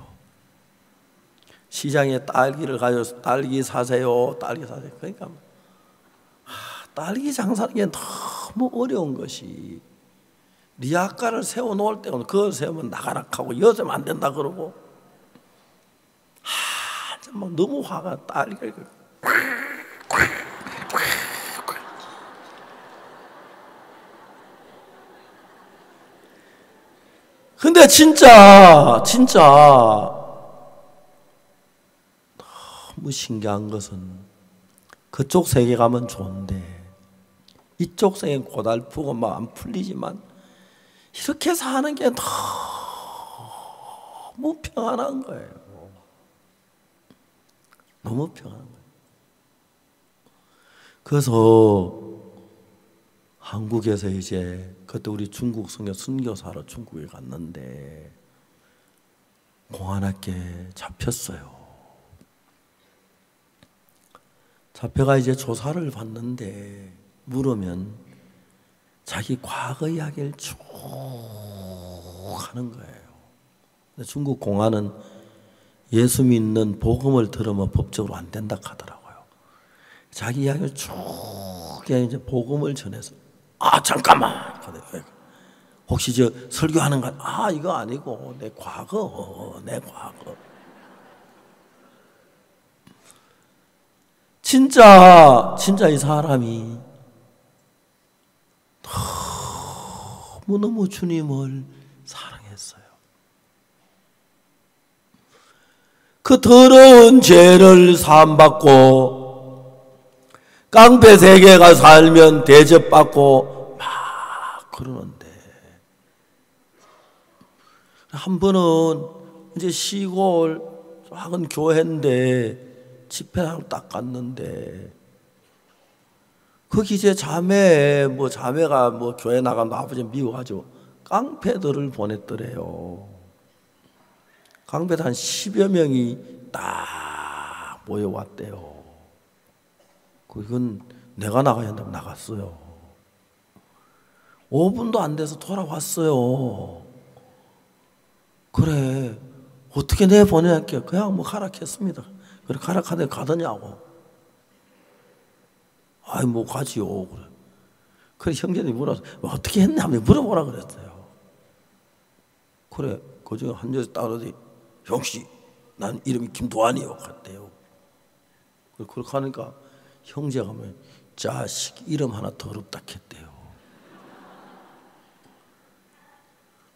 시장에 딸기를 가져서 딸기 사세요, 딸기 사세요. 그러니까 딸기 장사하는 게 너무 어려운 것이, 리아까를 세워놓을 때는 그걸 세우면 나가라 하고 여세면 안 된다 그러고, 막 너무 화가 딸기가 근데 진짜 너무 신기한 것은 그쪽 세계 가면 좋은데 이쪽 세계는 고달프고 막 안 풀리지만 이렇게 사는 게 너무 평안한 거예요. 너무 평안한 거예요. 그래서 한국에서 이제 그때 우리 중국 선교사로 중국에 갔는데 공안학교에 잡혔어요. 잡혀가 이제 조사를 받는데 물으면 자기 과거 이야기를 쭉 하는 거예요. 근데 중국 공안은 예수 믿는 복음을 들으면 법적으로 안 된다 하더라고요. 자기 이야기를 쭉 이제 복음을 전해서 잠깐만, 혹시 저 설교하는 거 이거 아니고 내 과거. 진짜 이 사람이 너무너무 주님을 사랑했어요. 그 더러운 죄를 사함받고 깡패 세계가 살면 대접받고 막 그러는데, 한 번은 이제 시골 작은 교회인데 집회를 딱 갔는데 거기 이제 자매가 교회 나가면 아버지 미워가지고 깡패들을 보냈더래요. 깡패들 한 10여 명이 딱 모여왔대요. 그건 내가 나가야 한다면 나갔어요. 5분도 안 돼서 돌아왔어요. 그래, 어떻게 내 보내할게? 그냥 가락했습니다. 그래, 가락하대 가더냐고. 가지요. 그래, 형제들이 물어서 어떻게 했냐 물어보라 그랬어요. 그래, 그중에 한 여자 따르더니 형씨, 난 이름이 김도환이요 갔대요. 그렇게 하니까 형제가 하면 자식 이름 하나 더럽다 했대요.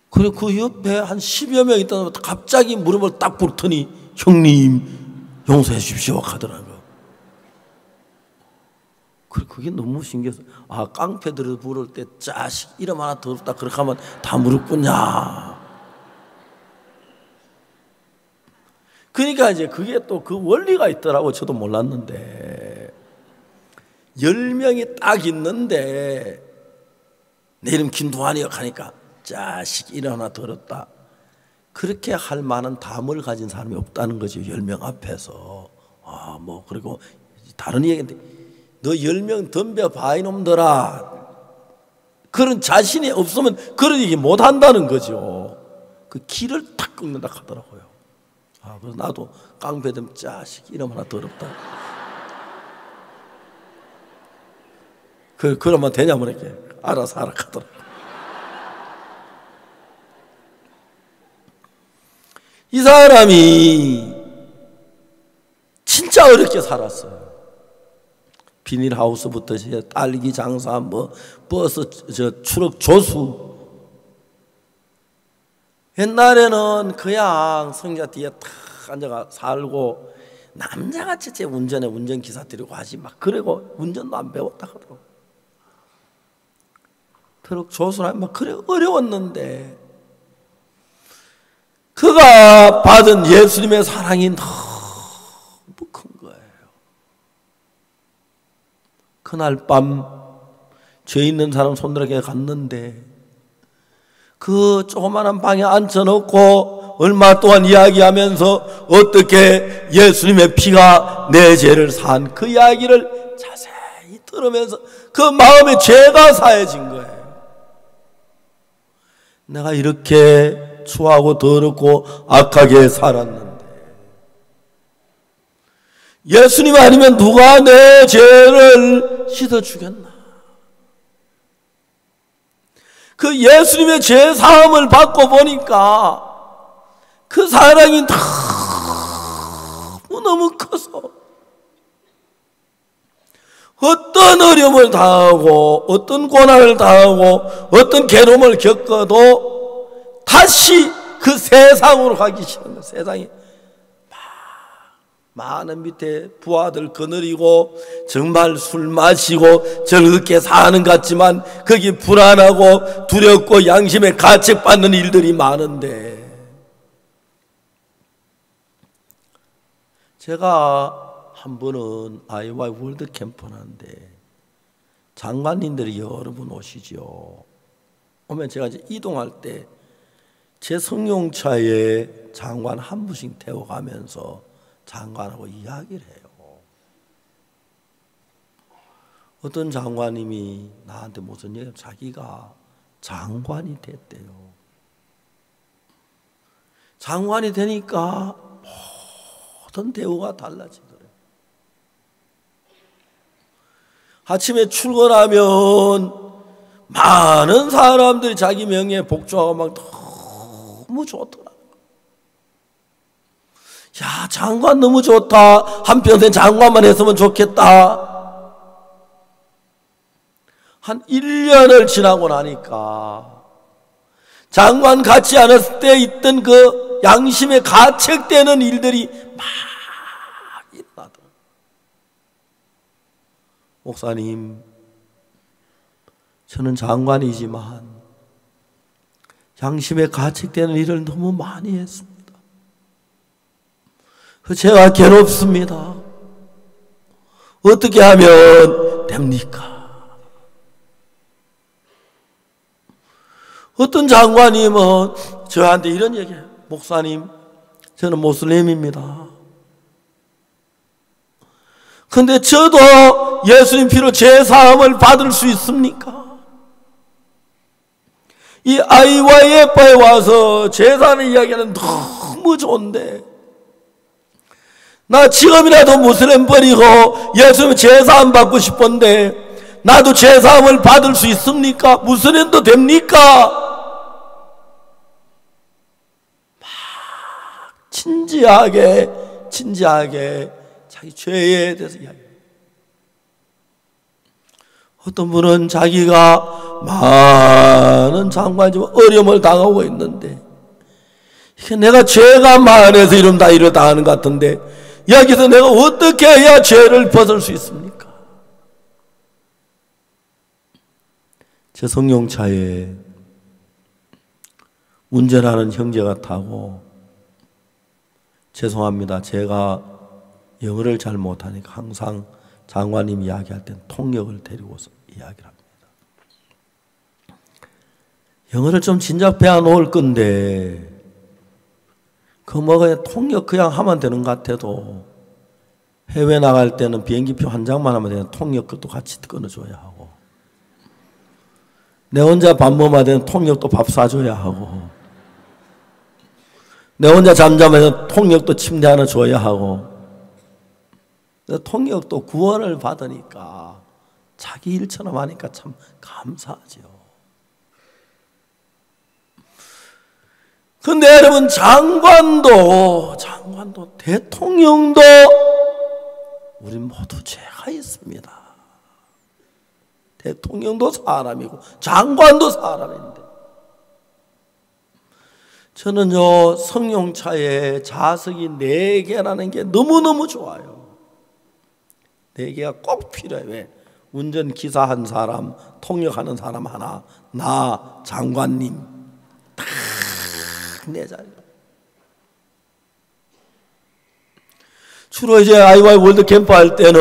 그리고 그 옆에 한 10여 명 있다가 갑자기 무릎을 딱 꿇더니 형님 용서해 주십시오 하더라고요. 그게 너무 신기해서 깡패들을 부를 때 자식 이름 하나 더럽다 그렇게 하면 다 무릎 꿇냐. 그러니까 이제 그게 또 그 원리가 있더라고. 저도 몰랐는데 10명이 딱 있는데 내 이름 김도환이요 하니까 자식 이름 하나 더럽다. 그렇게 할 만한 담을 가진 사람이 없다는 거죠. 10명 앞에서. 그리고 다른 얘기인데 너 10명 덤벼봐 이놈들아. 그런 자신이 없으면 그런 얘기 못 한다는 거죠. 그 길을 탁 끊는다 하더라고요. 그래서 나도 깡패들 자식 이름 하나 더럽다. 그러면 되냐면 이렇게 알아서 하라 하더라고요. 이 사람이 진짜 어렵게 살았어요. 비닐하우스부터 딸기 장사, 버스, 추럭 조수. 옛날에는 그냥 성자 뒤에 탁 앉아가 살고 남자같이 운전에 운전기사 데리고 하지 그러고 운전도 안 배웠다 하더라고. 트럭 조수는 그래 어려웠는데 그가 받은 예수님의 사랑이 너무 큰 거예요. 그날 밤 죄 있는 사람 손들에게 갔는데 그 조그마한 방에 앉혀놓고 얼마 동안 이야기하면서 어떻게 예수님의 피가 내 죄를 산 그 이야기를 자세히 들으면서 그 마음에 죄가 사해진 거예요. 내가 이렇게 추하고 더럽고 악하게 살았는데 예수님 아니면 누가 내 죄를 씻어주겠나? 그 예수님의 죄 사함을 받고 보니까 그 사랑이 너무 커서 어떤 어려움을 당하고 어떤 고난을 당하고 어떤 괴로움을 겪어도 다시 그 세상으로 가기 싫은 거예요. 세상에 많은 밑에 부하들 거느리고 정말 술 마시고 즐겁게 사는 것 같지만 거기 불안하고 두렵고 양심에 가책받는 일들이 많은데, 제가 한 번은 아이와 월드 캠프를 하는데 장관님들이 여러 분 오시죠. 오면 제가 이제 이동할 때 제 승용차에 장관 한 분씩 태워가면서 장관하고 이야기를 해요. 어떤 장관님이 나한테 무슨 얘기를, 자기가 장관이 됐대요. 장관이 되니까 모든 대우가 달라지더래요. 아침에 출근하면 많은 사람들이 자기 명예에 복종하고 막 너무 좋더라. 야, 장관 너무 좋다. 한평생 장관만 했으면 좋겠다. 한 1년을 지나고 나니까 장관 같지 않았을 때 있던 그 양심에 가책되는 일들이 막 일어나더라고요. 목사님, 저는 장관이지만 양심에 가책되는 일을 너무 많이 했습니다. 제가 괴롭습니다. 어떻게 하면 됩니까? 어떤 장관님은 저한테 이런 얘기해요. 목사님, 저는 모슬림입니다. 근데 저도 예수님 피로 제사함을 받을 수 있습니까? 이 IYF에 와서 제사하는 이야기는 너무 좋은데 나 지금이라도 무슬림 버리고 예수님 제사함 받고 싶은데 나도 제사함을 받을 수 있습니까? 무슬림도 됩니까? 막 진지하게 자기 죄에 대해서 이야기해요. 어떤 분은 자기가 많은 장관이지만 어려움을 당하고 있는데 이게 내가 죄가 많아서 이러면 다 이러 당하는 것 같은데 여기서 내가 어떻게 해야 죄를 벗을 수 있습니까? 제 승용차에 운전하는 형제가 타고, 죄송합니다, 제가 영어를 잘 못하니까 항상 장관님 이야기할 땐 통역을 데리고서 이야기를 합니다. 영어를 좀 진작 배워 놓을 건데 그 뭐가 통역 그냥 하면 되는 것 같아도 해외 나갈 때는 비행기표 한 장만 하면 되는 통역도 같이 끊어줘야 하고, 내 혼자 밥 먹어야 되는 통역도 밥 사줘야 하고, 내 혼자 잠자면 통역도 침대 하나 줘야 하고, 통역도 구원을 받으니까 자기 일처럼 하니까 참 감사하죠. 근데 여러분, 장관도 대통령도 우리 모두 죄가 있습니다. 대통령도 사람이고 장관도 사람인데, 저는요 승용차에 좌석이 4개라는 게 너무너무 좋아요. 4개가 꼭 필요해요. 왜? 운전기사 한 사람, 통역하는 사람 하나, 나 장관님 딱 내 자리. 주로 이제 IY 월드 캠프 할 때는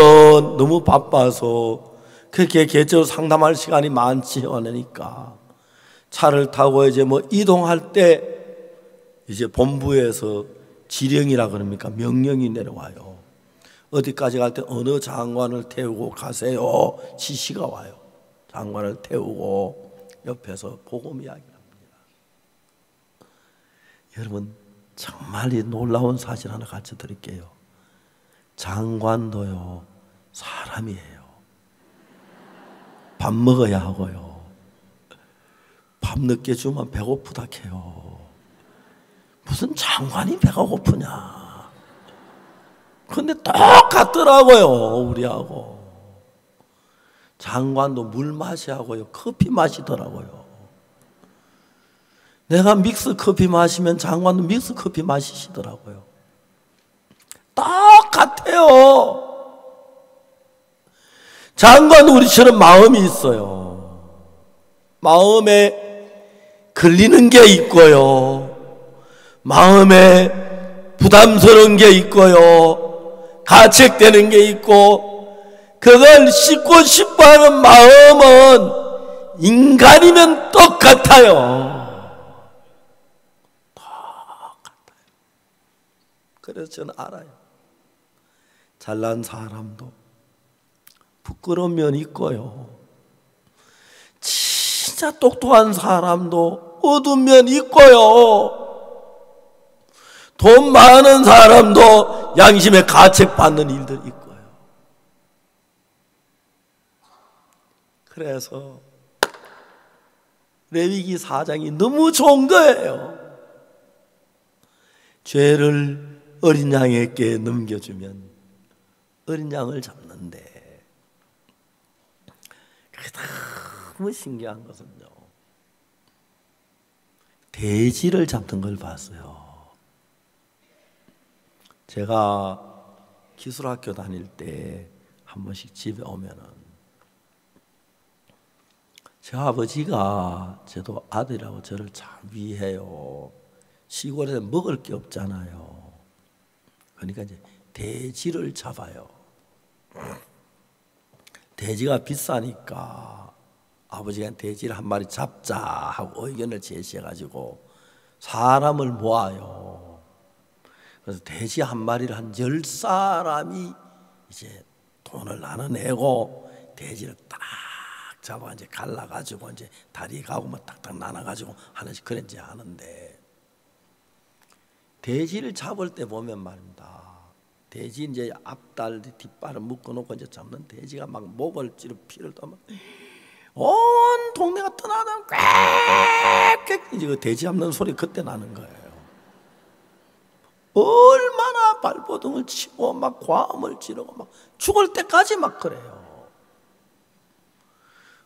너무 바빠서 그렇게 개적으로 상담할 시간이 많지 않으니까 차를 타고 이제 뭐 이동할 때 이제 본부에서 지령이라 그럽니까? 명령이 내려와요. 어디까지 갈 때 어느 장관을 태우고 가세요. 지시가 와요. 장관을 태우고 옆에서 복음 이야기를 합니다. 여러분, 정말 이 놀라운 사실 하나 가르쳐 드릴게요. 장관도요, 사람이에요. 밥 먹어야 하고요. 밥 늦게 주면 배고프다 해요. 무슨 장관이 배가 고프냐. 근데 똑같더라고요, 우리하고. 장관도 물 마시하고요, 커피 마시더라고요. 내가 믹스 커피 마시면 장관도 믹스 커피 마시시더라고요. 똑같아요. 장관도 우리처럼 마음이 있어요. 마음에 걸리는 게 있고요. 마음에 부담스러운 게 있고요. 가책되는 게 있고, 그걸 씻고 싶어하는 마음은 인간이면 똑같아요. 그래서 저는 알아요. 잘난 사람도 부끄러운 면이 있고요. 진짜 똑똑한 사람도 어두운 면이 있고요. 돈 많은 사람도 양심에 가책받는 일들이 있고요. 그래서 레위기 4장이 너무 좋은 거예요. 죄를 어린 양에게 넘겨주면 어린 양을 잡는데, 그게 너무 신기한 것은요, 돼지를 잡는 걸 봤어요. 제가 기술학교 다닐 때 한 번씩 집에 오면은 제 아버지가, 저도 아들이라고 저를 참 위해요. 시골에 먹을 게 없잖아요. 그러니까 이제 돼지를 잡아요. 돼지가 비싸니까 아버지가 돼지를 한 마리 잡자 하고 의견을 제시해가지고 사람을 모아요. 그래서 돼지 한 마리를 한 10사람이 이제 돈을 나눠내고 돼지를 딱 잡아 이제 갈라가지고 이제 다리 가고 뭐 딱딱 나눠가지고 하나씩 그랬지 하는데, 돼지를 잡을 때 보면 말입니다. 돼지 이제 앞달 뒷발을 묶어놓고 이제 잡는 돼지가 막 목을 찌르 피를 떠면 온 동네가 떠나다 꽥꽥 이제 그 돼지 잡는 소리 그때 나는 거예요. 얼마나 발버둥을 치고 막 과음을 지르고 막 죽을 때까지 막 그래요.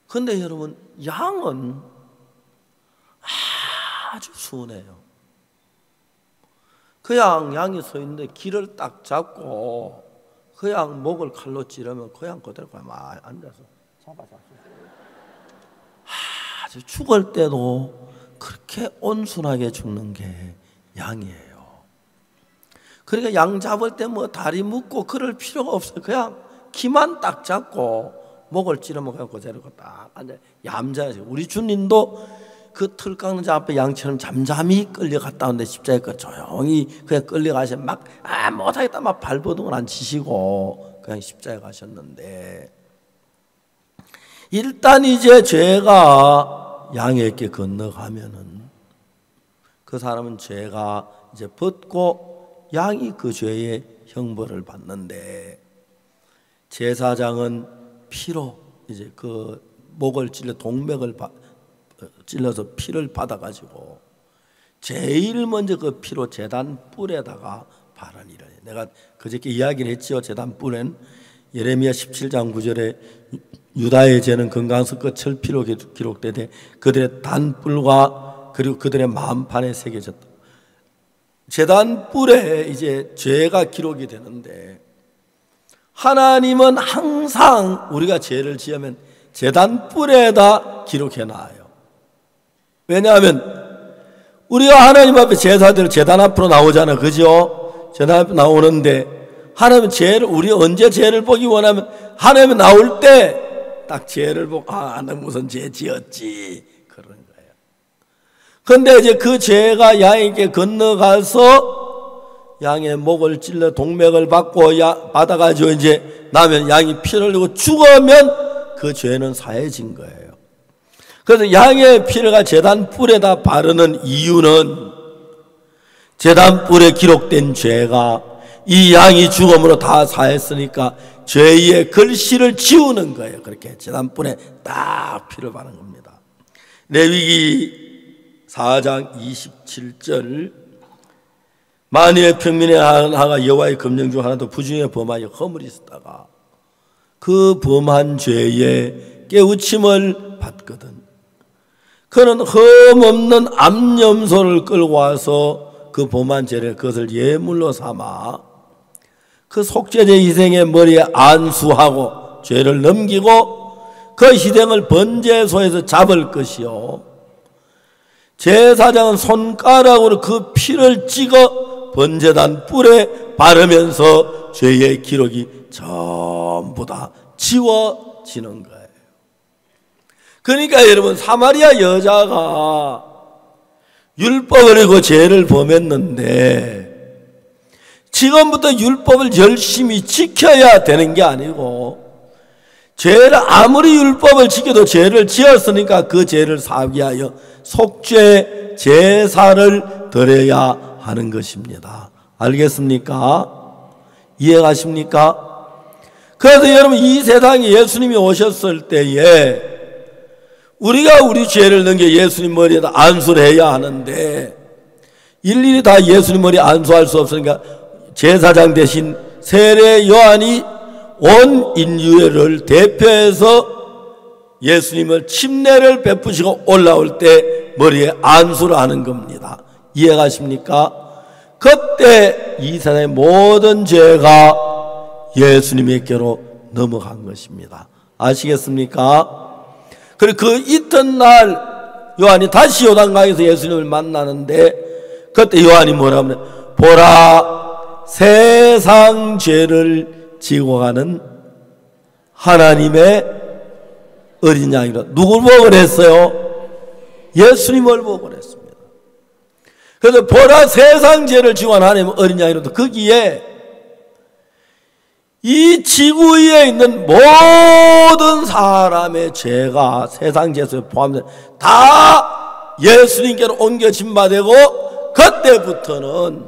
근데 여러분, 양은 아주 순해요. 그냥 양이 서 있는데 길을 딱 잡고 그냥 목을 칼로 찌르면 그냥 그대로 가만히 앉아서 잡아서 아주 죽을 때도 그렇게 온순하게 죽는 게 양이에요. 그러니까 양 잡을 때 뭐 다리 묶고 그럴 필요가 없어요. 그냥 기만 딱 잡고 목을 찌르면 그냥 그대로 딱 앉아 얌전하죠. 우리 주님도 그 틀 깎는 자 앞에 양처럼 잠잠히 끌려갔다 오는데 십자가에 조용히 그냥 끌려가시면 막 못하겠다 막 발버둥을 안 치시고 그냥 십자가에 가셨는데, 일단 이제 죄가 양에게 건너가면은 그 사람은 죄가 이제 벗고 양이 그 죄의 형벌을 받는데, 제사장은 피로 이제 그 목을 찔러 동맥을 찔러서 피를 받아가지고 제일 먼저 그 피로 제단 뿔에다가 바르니라. 내가 그저께 이야기를 했죠. 제단 뿔엔 예레미야 17장 9절에 유다의 죄는 금강석과 철피로 기록되되 그들의 단뿔과 그리고 그들의 마음판에 새겨졌다. 제단 뿔에 이제 죄가 기록이 되는데, 하나님은 항상 우리가 죄를 지으면 제단 뿔에다 기록해 놔요. 왜냐하면 우리가 하나님 앞에 제사들 제단 앞으로 나오잖아, 그죠? 제단 앞에 나오는데 하나님은 죄를, 우리 언제 죄를 보기 원하면 하나님은 나올 때 딱 죄를 보고 나 무슨 죄 지었지 그러는 거예요. 근데 이제 그 죄가 양에게 건너가서 양의 목을 찔러 동맥을 받아가지고 이제 나면 양이 피를 흘리고 죽으면 그 죄는 사해진 거예요. 그래서 양의 피가 제단 뿔에다 바르는 이유는 제단 뿔에 기록된 죄가 이 양이 죽음으로 다 사했으니까 죄의 글씨를 지우는 거예요. 그렇게 제단 뿔에 딱 피를 바르는 겁니다. 레위기 4장 27절 만일 평민의 하나가 여호와의 금령 중 하나도 부중에 범하여 허물이 있었다가 그 범한 죄에 깨우침을 받거든 그는 흠없는 암염소를 끌고 와서 그 범한 죄를 그것을 예물로 삼아 그 속죄제 희생의 머리에 안수하고 죄를 넘기고 그 희생을 번제소에서 잡을 것이요 제사장은 손가락으로 그 피를 찍어 번제단 뿔에 바르면서 죄의 기록이 전부 다 지워지는 거예요. 그러니까 여러분 사마리아 여자가 율법을 어기고 죄를 범했는데 지금부터 율법을 열심히 지켜야 되는 게 아니고 죄를 아무리 율법을 지켜도 죄를 지었으니까 그 죄를 사하기 위하여 속죄 제사를 드려야 하는 것입니다. 알겠습니까? 이해가십니까? 그래서 여러분 이 세상에 예수님이 오셨을 때에 우리가 우리 죄를 넘겨 예수님 머리에다 안수를 해야 하는데 일일이 다 예수님 머리에 안수할 수 없으니까 제사장 대신 세례 요한이 온 인류를 대표해서 예수님을 침례를 베푸시고 올라올 때 머리에 안수를 하는 겁니다. 이해가십니까? 그때 이 세상의 모든 죄가 예수님에게로 넘어간 것입니다. 아시겠습니까? 그리고 그 이튿날 요한이 다시 요단강에서 예수님을 만나는데 그때 요한이 뭐라고 하냐 보라 세상 죄를 지고 가는 하나님의 어린 양이라. 누굴 보고 그랬어요? 예수님을 보고 그랬습니다. 그래서 보라 세상 죄를 지고 가는 하나님의 어린 양이로도 거기에 이 지구 위에 있는 모든 사람의 죄가 세상 죄에 포함된 다 예수님께로 옮겨진 바 되고 그때부터는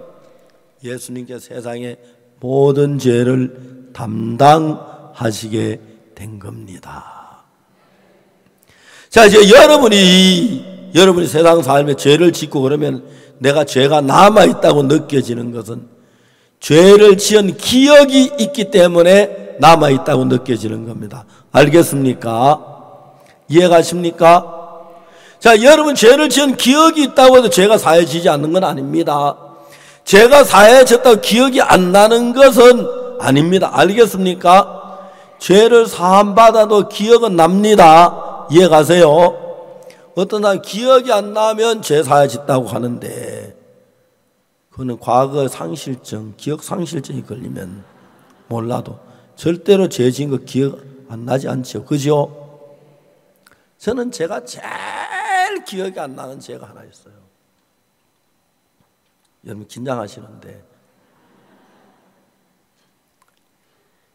예수님께 세상의 모든 죄를 담당하시게 된 겁니다. 자, 이제 여러분이 세상 삶에 죄를 짓고 그러면 내가 죄가 남아있다고 느껴지는 것은 죄를 지은 기억이 있기 때문에 남아있다고 느껴지는 겁니다. 알겠습니까? 이해가십니까? 자, 여러분 죄를 지은 기억이 있다고 해도 죄가 사해지지 않는 건 아닙니다. 죄가 사해졌다고 기억이 안 나는 것은 아닙니다. 알겠습니까? 죄를 사함받아도 기억은 납니다. 이해가세요? 어떤 사람 기억이 안 나면 죄 사해졌다고 하는데 그거는 과거 상실증, 기억 상실증이 걸리면 몰라도 절대로 죄 지은 거 기억 안 나지 않죠. 그죠? 저는 제가 제일 기억이 안 나는 죄가 하나 있어요. 여러분 긴장하시는데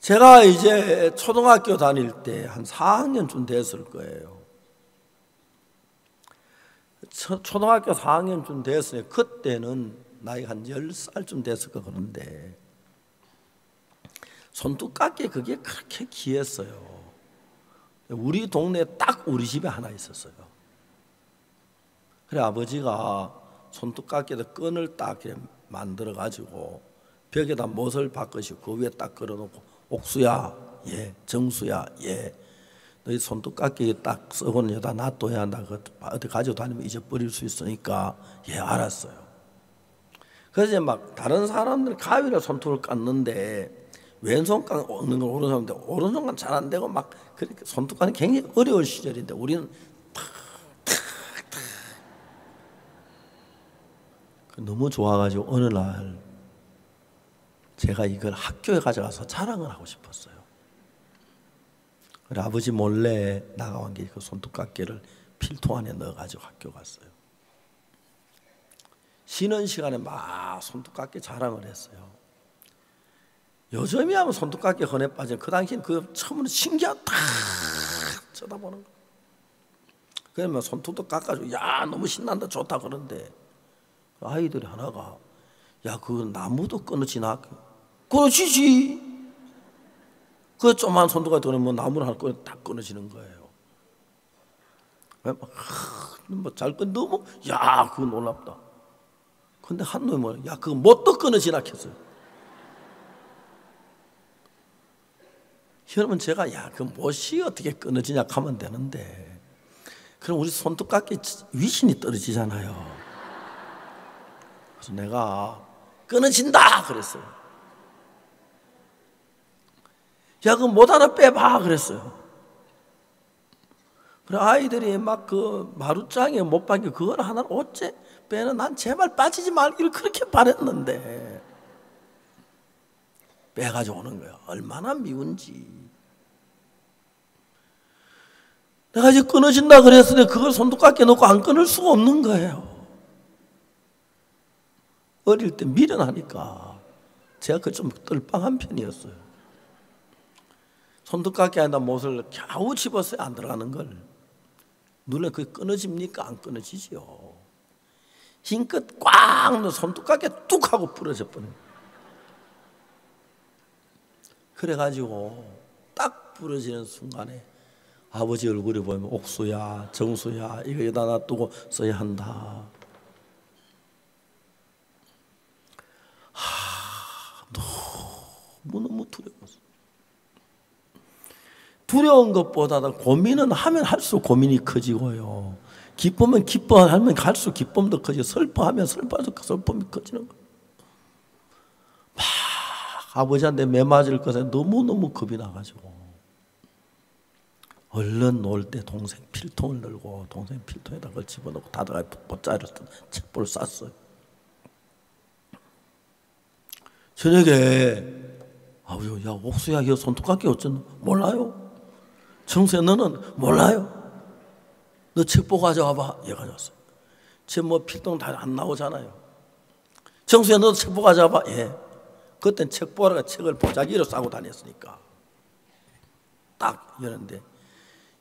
제가 이제 초등학교 다닐 때 한 4학년쯤 됐을 거예요. 초등학교 4학년쯤 됐어요. 그때는 나이가 한 10살쯤 됐을 거 그런데 손톱깎이 그게 그렇게 귀했어요. 우리 동네에 딱 우리 집에 하나 있었어요. 그래 아버지가 손톱깎이에다 끈을 딱 만들어 가지고 벽에다 못을 바꾸시고 그 위에 딱 걸어놓고 옥수야, 예, 정수야, 예, 너희 손톱깎이 딱 썩은 여다 놔둬야 한다. 어디 가지고 다니면 잊어버릴 수 있으니까 예, 알았어요. 그래서 이제 막 다른 사람들 가위로 손톱을 깎는데 왼손 깎는 걸 오른손인데 오른손은 잘 안 되고 막 그렇게 손톱 깎는 게 굉장히 어려운 시절인데 우리는 너무 좋아가지고 어느 날 제가 이걸 학교에 가져가서 자랑을 하고 싶었어요. 그래 아버지 몰래 나가온 게 그 손톱깎이를 필통 안에 넣어가지고 학교 갔어요. 쉬는 시간에 막 손톱깎이 자랑을 했어요. 요즘이 하면 손톱깎이 헌에 빠진 그 당시엔 그 처음으로 신기하다 쳐다보는 거. 그러면 손톱도 깎아주고 야 너무 신난다 좋다 그런데 아이들이 하나가 야 그 나무도 끊어지나? 끊어지지. 그 조그만 손톱가 들어오면 나무를 하나 다 끊어지는 거예요. 잘 끊 너무 야 그거 놀랍다. 근데 한 놈이 뭐야? 야 그거 못도 끊어지나 했어요. 여러분 제가 야 그 못이 어떻게 끊어지냐 하면 되는데 그럼 우리 손톱깎이 위신이 떨어지잖아요. 그래서 내가 끊어진다 그랬어요. 야 그거 못 하나 빼봐 그랬어요. 그래 아이들이 막 그 마루장에 못 박혀 그걸 하나를 어째 빼는 난 제발 빠지지 말기를 그렇게 바랬는데 빼가지고 오는 거야. 얼마나 미운지. 내가 이제 끊어진다 그랬을 때 그걸 손톱깎이에 놓고 안 끊을 수가 없는 거예요. 어릴 때 미련하니까 제가 그 좀 뜰빵한 편이었어요. 손톱깎이 안에다 못을 겨우 집었어요. 안 들어가는 걸. 눈에 그게 끊어집니까? 안 끊어지지요. 힘껏 꽉 넣어 손톱깎이에 뚝 하고 부러져 버려요. 그래가지고 딱 부러지는 순간에 아버지 얼굴이 보이면 옥수야 정수야 이거 여기다 놔두고 써야 한다. 너무너무 두려웠어. 두려운 것보다도 고민은 하면 할수록 고민이 커지고요. 기쁨은 기뻐하면 갈수록 기쁨도 커지고 슬퍼하면 슬퍼할수록 슬픔이 커지는 거예요. 막 아버지한테 매맞을 것에 너무너무 겁이 나가지고 얼른 놀 때 동생 필통을 들고 동생 필통에다 그걸 집어넣고 다다가 돗자리를 책볼을 쌌어요. 저녁에 아버지 야 옥수야 이거 손톱깎이 어쩌노? 몰라요. 정수야 너는 몰라요. 너 책 보고 가져와봐. 얘 가져왔어. 제 뭐 필통 다 안 나오잖아요. 정수야 너도 책 보고 가져와봐. 예. 그땐 책 보라가 책을 보자기로 싸고 다녔으니까 딱 여는데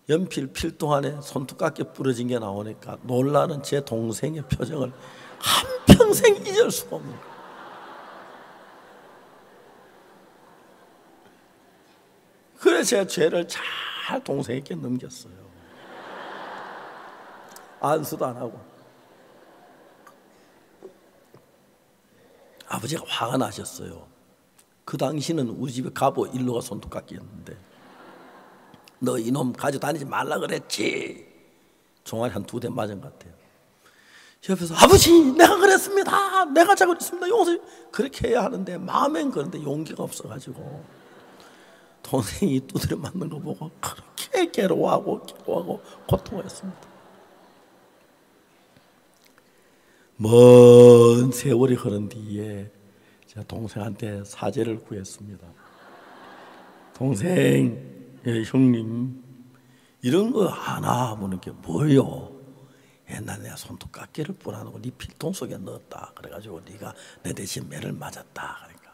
연필 필통 안에 손톱깎이 부러진 게 나오니까 놀라는 제 동생의 표정을 한평생 잊을 수가 없는 거예요. 그래서 제가 죄를 잘 동생에게 넘겼어요. 안수도 안 하고. 아버지가 화가 나셨어요. 그 당시는 우리 집에 가보 일로가 손톱깎이였는데 너 이놈 가져다니지 말라 그랬지. 종아리 한 2대 맞은 것 같아요. 옆에서 아버지 내가 그랬습니다. 내가 잘못했습니다. 용서해. 그렇게 해야 하는데 마음엔 그런데 용기가 없어가지고 동생이 두드려 맞는 거 보고 그렇게 괴로워하고 고통했습니다. 먼 세월이 흐른 뒤에 제가 동생한테 사죄를 구했습니다. 동생, 예, 형님 이런 거 하나 보는 게 뭐요? 옛날에 내가 손톱깎이를 뿌려놓고 네 필통 속에 넣었다. 그래가지고 네가 내 대신 매를 맞았다. 그러니까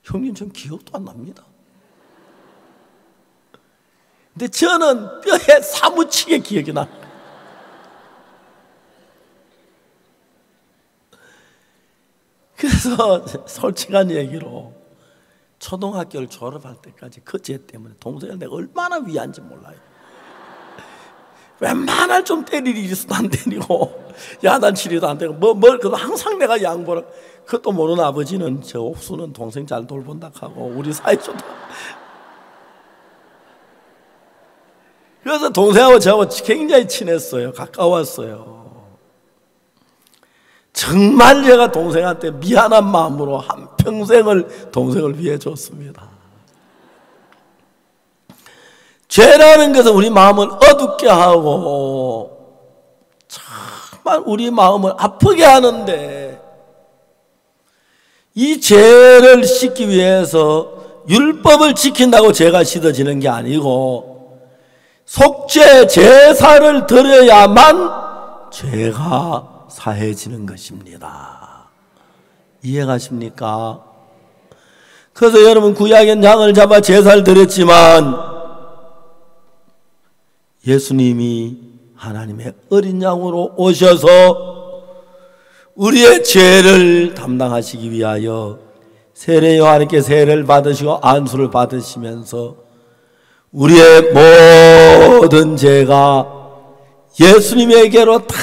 형님 전 기억도 안 납니다. 근데 저는 뼈에 사무치게 기억이 나. 그래서 솔직한 얘기로 초등학교를 졸업할 때까지 그 죄 때문에 동생을 내가 얼마나 위한지 몰라요. 웬만할 좀 때릴 일이 있어도 안 때리고 야단치리도 안 되고 그래도 항상 내가 양보를. 그것도 모르는 아버지는 저 옥수는 동생 잘 돌본다 하고 우리 사이 좋다. 그래서 동생하고 저하고 굉장히 친했어요. 가까웠어요. 정말 제가 동생한테 미안한 마음으로 한평생을 동생을 위해 줬습니다. 죄라는 것은 우리 마음을 어둡게 하고 정말 우리 마음을 아프게 하는데 이 죄를 씻기 위해서 율법을 지킨다고 죄가 씻어지는 게 아니고 속죄 제사를 드려야만 죄가 사해지는 것입니다. 이해가십니까? 그래서 여러분 구약엔 양을 잡아 제사를 드렸지만 예수님이 하나님의 어린 양으로 오셔서 우리의 죄를 담당하시기 위하여 세례 요한께 세례를 받으시고 안수를 받으시면서 우리의 모든 죄가 예수님에게로 다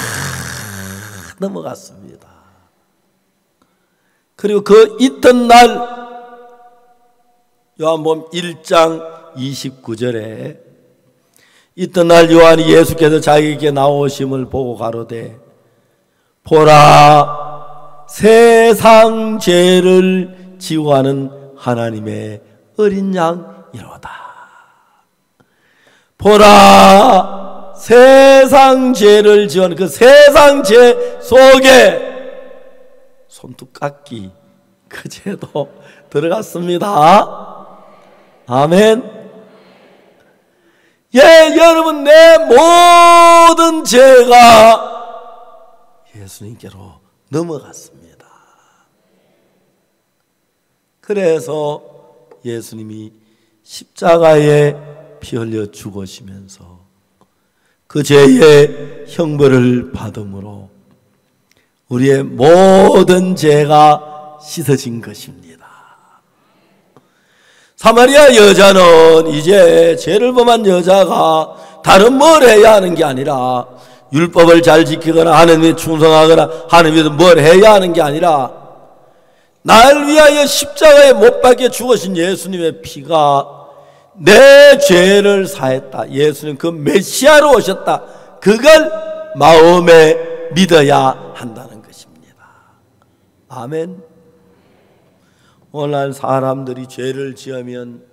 넘어갔습니다. 그리고 그 이튿날 요한복음 1장 29절에 이튿날 요한이 예수께서 자기에게 나오심을 보고 가로되 보라 세상 죄를 지고 가는 하나님의 어린 양이로다. 보라 세상 죄를 지고 가는 그 세상 죄 속에 손톱깎이 그 죄도 들어갔습니다. 아멘. 예, 여러분 내 모든 죄가 예수님께로 넘어갔습니다. 그래서 예수님이 십자가에 피 흘려 죽으시면서 그 죄의 형벌을 받음으로 우리의 모든 죄가 씻어진 것입니다. 사마리아 여자는 이제 죄를 범한 여자가 다른 뭘 해야 하는 게 아니라 율법을 잘 지키거나 하나님에 충성하거나 하나님에서 뭘 해야 하는 게 아니라 날 위하여 십자가에 못 박혀 죽으신 예수님의 피가 내 죄를 사했다. 예수님 그 메시아로 오셨다. 그걸 마음에 믿어야 한다는 것입니다. 아멘. 오늘날 사람들이 죄를 지으면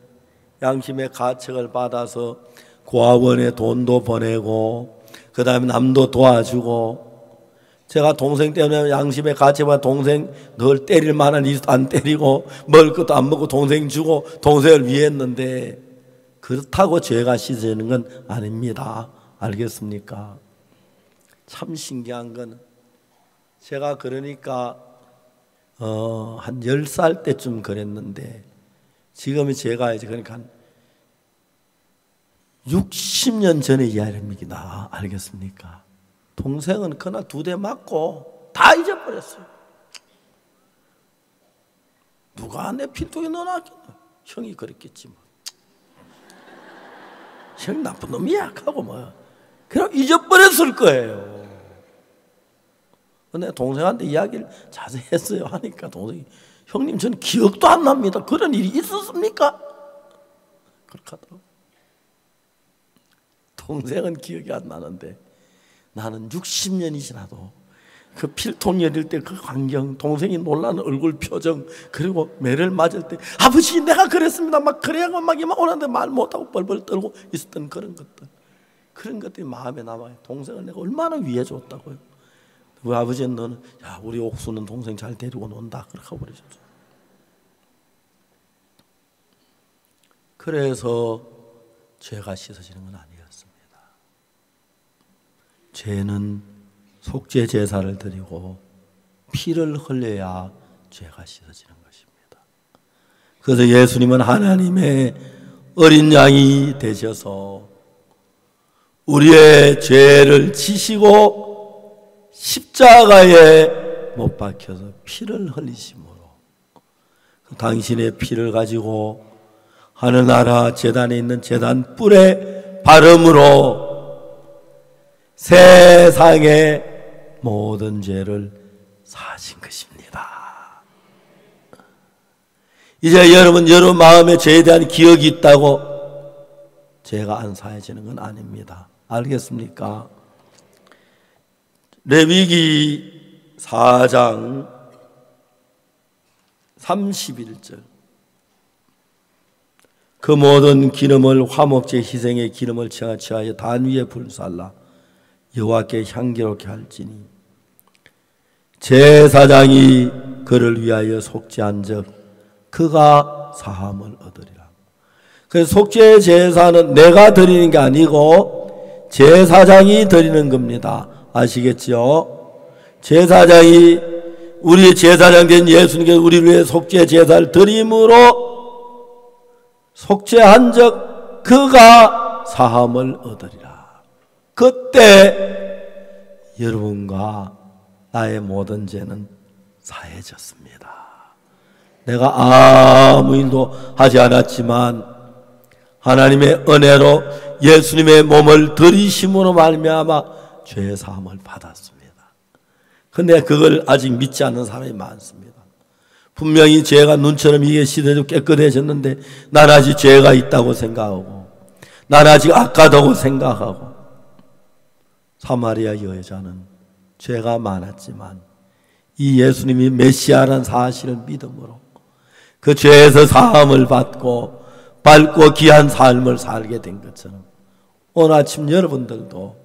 양심의 가책을 받아서 고아원에 돈도 보내고 그 다음에 남도 도와주고, 제가 동생 때문에 양심의 가책받아 동생 늘 때릴 만한 일도 안 때리고 먹을 것도 안 먹고 동생 주고 동생을 위했는데 그렇다고 죄가 씻어지는 건 아닙니다. 알겠습니까? 참 신기한 건 제가 그러니까 한 10살 때쯤 그랬는데 지금은 제가 이제 그러니까 한 60년 전의 이야기입니다. 알겠습니까? 동생은 그날 2대 맞고 다 잊어버렸어요. 누가 내 필통에 넣어놨겠나? 형이 그랬겠지 뭐. 형 나쁜 놈이야 하고 뭐 그럼 잊어버렸을 거예요. 근데 동생한테 이야기를 자세히 했어요. 하니까 동생이 형님 저는 기억도 안 납니다. 그런 일이 있었습니까? 그렇게 하더라고요. 동생은 기억이 안 나는데 나는 60년이 지나도 그 필통 열릴 때 그 광경, 동생이 놀라는 얼굴 표정, 그리고 매를 맞을 때 아버지 내가 그랬습니다 막 그래야만 막 오는데 말 못하고 벌벌 떨고 있었던 그런 것들이 마음에 남아요. 동생을 내가 얼마나 위해줬다고요. 우리 아버지는 너는 야 우리 옥수는 동생 잘 데리고 논다 그렇게 하고 그러셨어요. 그래서 죄가 씻어지는 건 아니었습니다. 죄는 속죄 제사를 드리고 피를 흘려야 죄가 씻어지는 것입니다. 그래서 예수님은 하나님의 어린 양이 되셔서 우리의 죄를 지시고 십자가에 못 박혀서 피를 흘리심으로 당신의 피를 가지고 하늘나라 제단에 있는 제단 뿔에 바름으로 세상의 모든 죄를 사하신 것입니다. 이제 여러분 마음에 죄에 대한 기억이 있다고 죄가 안 사해지는 건 아닙니다. 알겠습니까? 레위기 4장 31절 그 모든 기름을 화목제 희생의 기름을 취하여 단 위에 불살라 여호와께 향기롭게 할지니 제사장이 그를 위하여 속죄한즉 그가 사함을 얻으리라. 그래서 속죄 제사는 내가 드리는 게 아니고 제사장이 드리는 겁니다. 아시겠죠? 제사장이 우리의 제사장 된 예수님께서 우리를 위해 속죄 제사를 드림으로 속죄한 적 그가 사함을 얻으리라. 그때 여러분과 나의 모든 죄는 사해졌습니다. 내가 아무 일도 하지 않았지만 하나님의 은혜로 예수님의 몸을 들이심으로 말미암아 죄 사함을 받았습니다. 근데 그걸 아직 믿지 않는 사람이 많습니다. 분명히 죄가 눈처럼 이게 씻어지고 깨끗해졌는데 난 아직 죄가 있다고 생각하고 난 아직 악하다고 생각하고. 사마리아 여자는 죄가 많았지만 이 예수님이 메시아라는 사실을 믿음으로 그 죄에서 사함을 받고 밝고 귀한 삶을 살게 된 것처럼 오늘 아침 여러분들도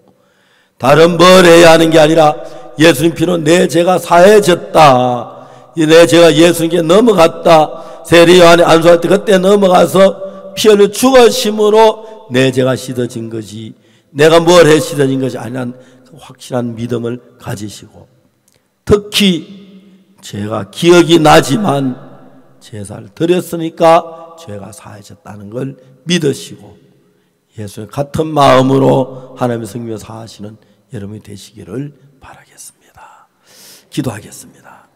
다른 뭘 해야 하는 게 아니라 예수님 피로 내 죄가 사해졌다, 내 죄가 예수님께 넘어갔다, 세례 요한이 안수할 때 그때 넘어가서 피 흘려 죽으심으로 내 죄가 씻어진 것이, 내가 뭘 해 씻어진 것이 아니란 확실한 믿음을 가지시고, 특히 죄가 기억이 나지만 제사를 드렸으니까 죄가 사해졌다는 걸 믿으시고 예수의 같은 마음으로 하나님의 성령을 사하시는 여러분이 되시기를 바라겠습니다. 기도하겠습니다.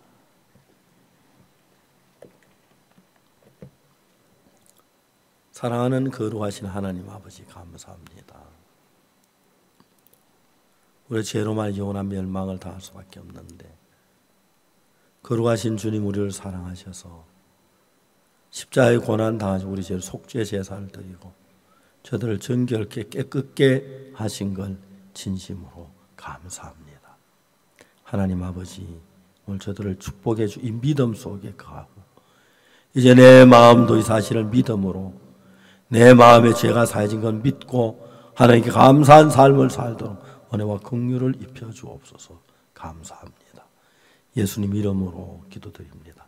사랑하는 거룩하신 하나님 아버지, 감사합니다. 우리 죄로만 영원한 멸망을 당할 수밖에 없는데 거룩하신 주님, 우리를 사랑하셔서 십자가의 고난 당하시고 우리 죄를 속죄 제사를 드리고 저들을 정결케 깨끗게 하신 걸 진심으로 감사합니다. 하나님 아버지, 오늘 저들을 축복해 주 이 믿음 속에 거하고 이제 내 마음도 이 사실을 믿음으로 내 마음에 죄가 사해진 건 믿고 하나님께 감사한 삶을 살도록 은혜와 긍휼을 입혀 주옵소서. 감사합니다. 예수님 이름으로 기도드립니다.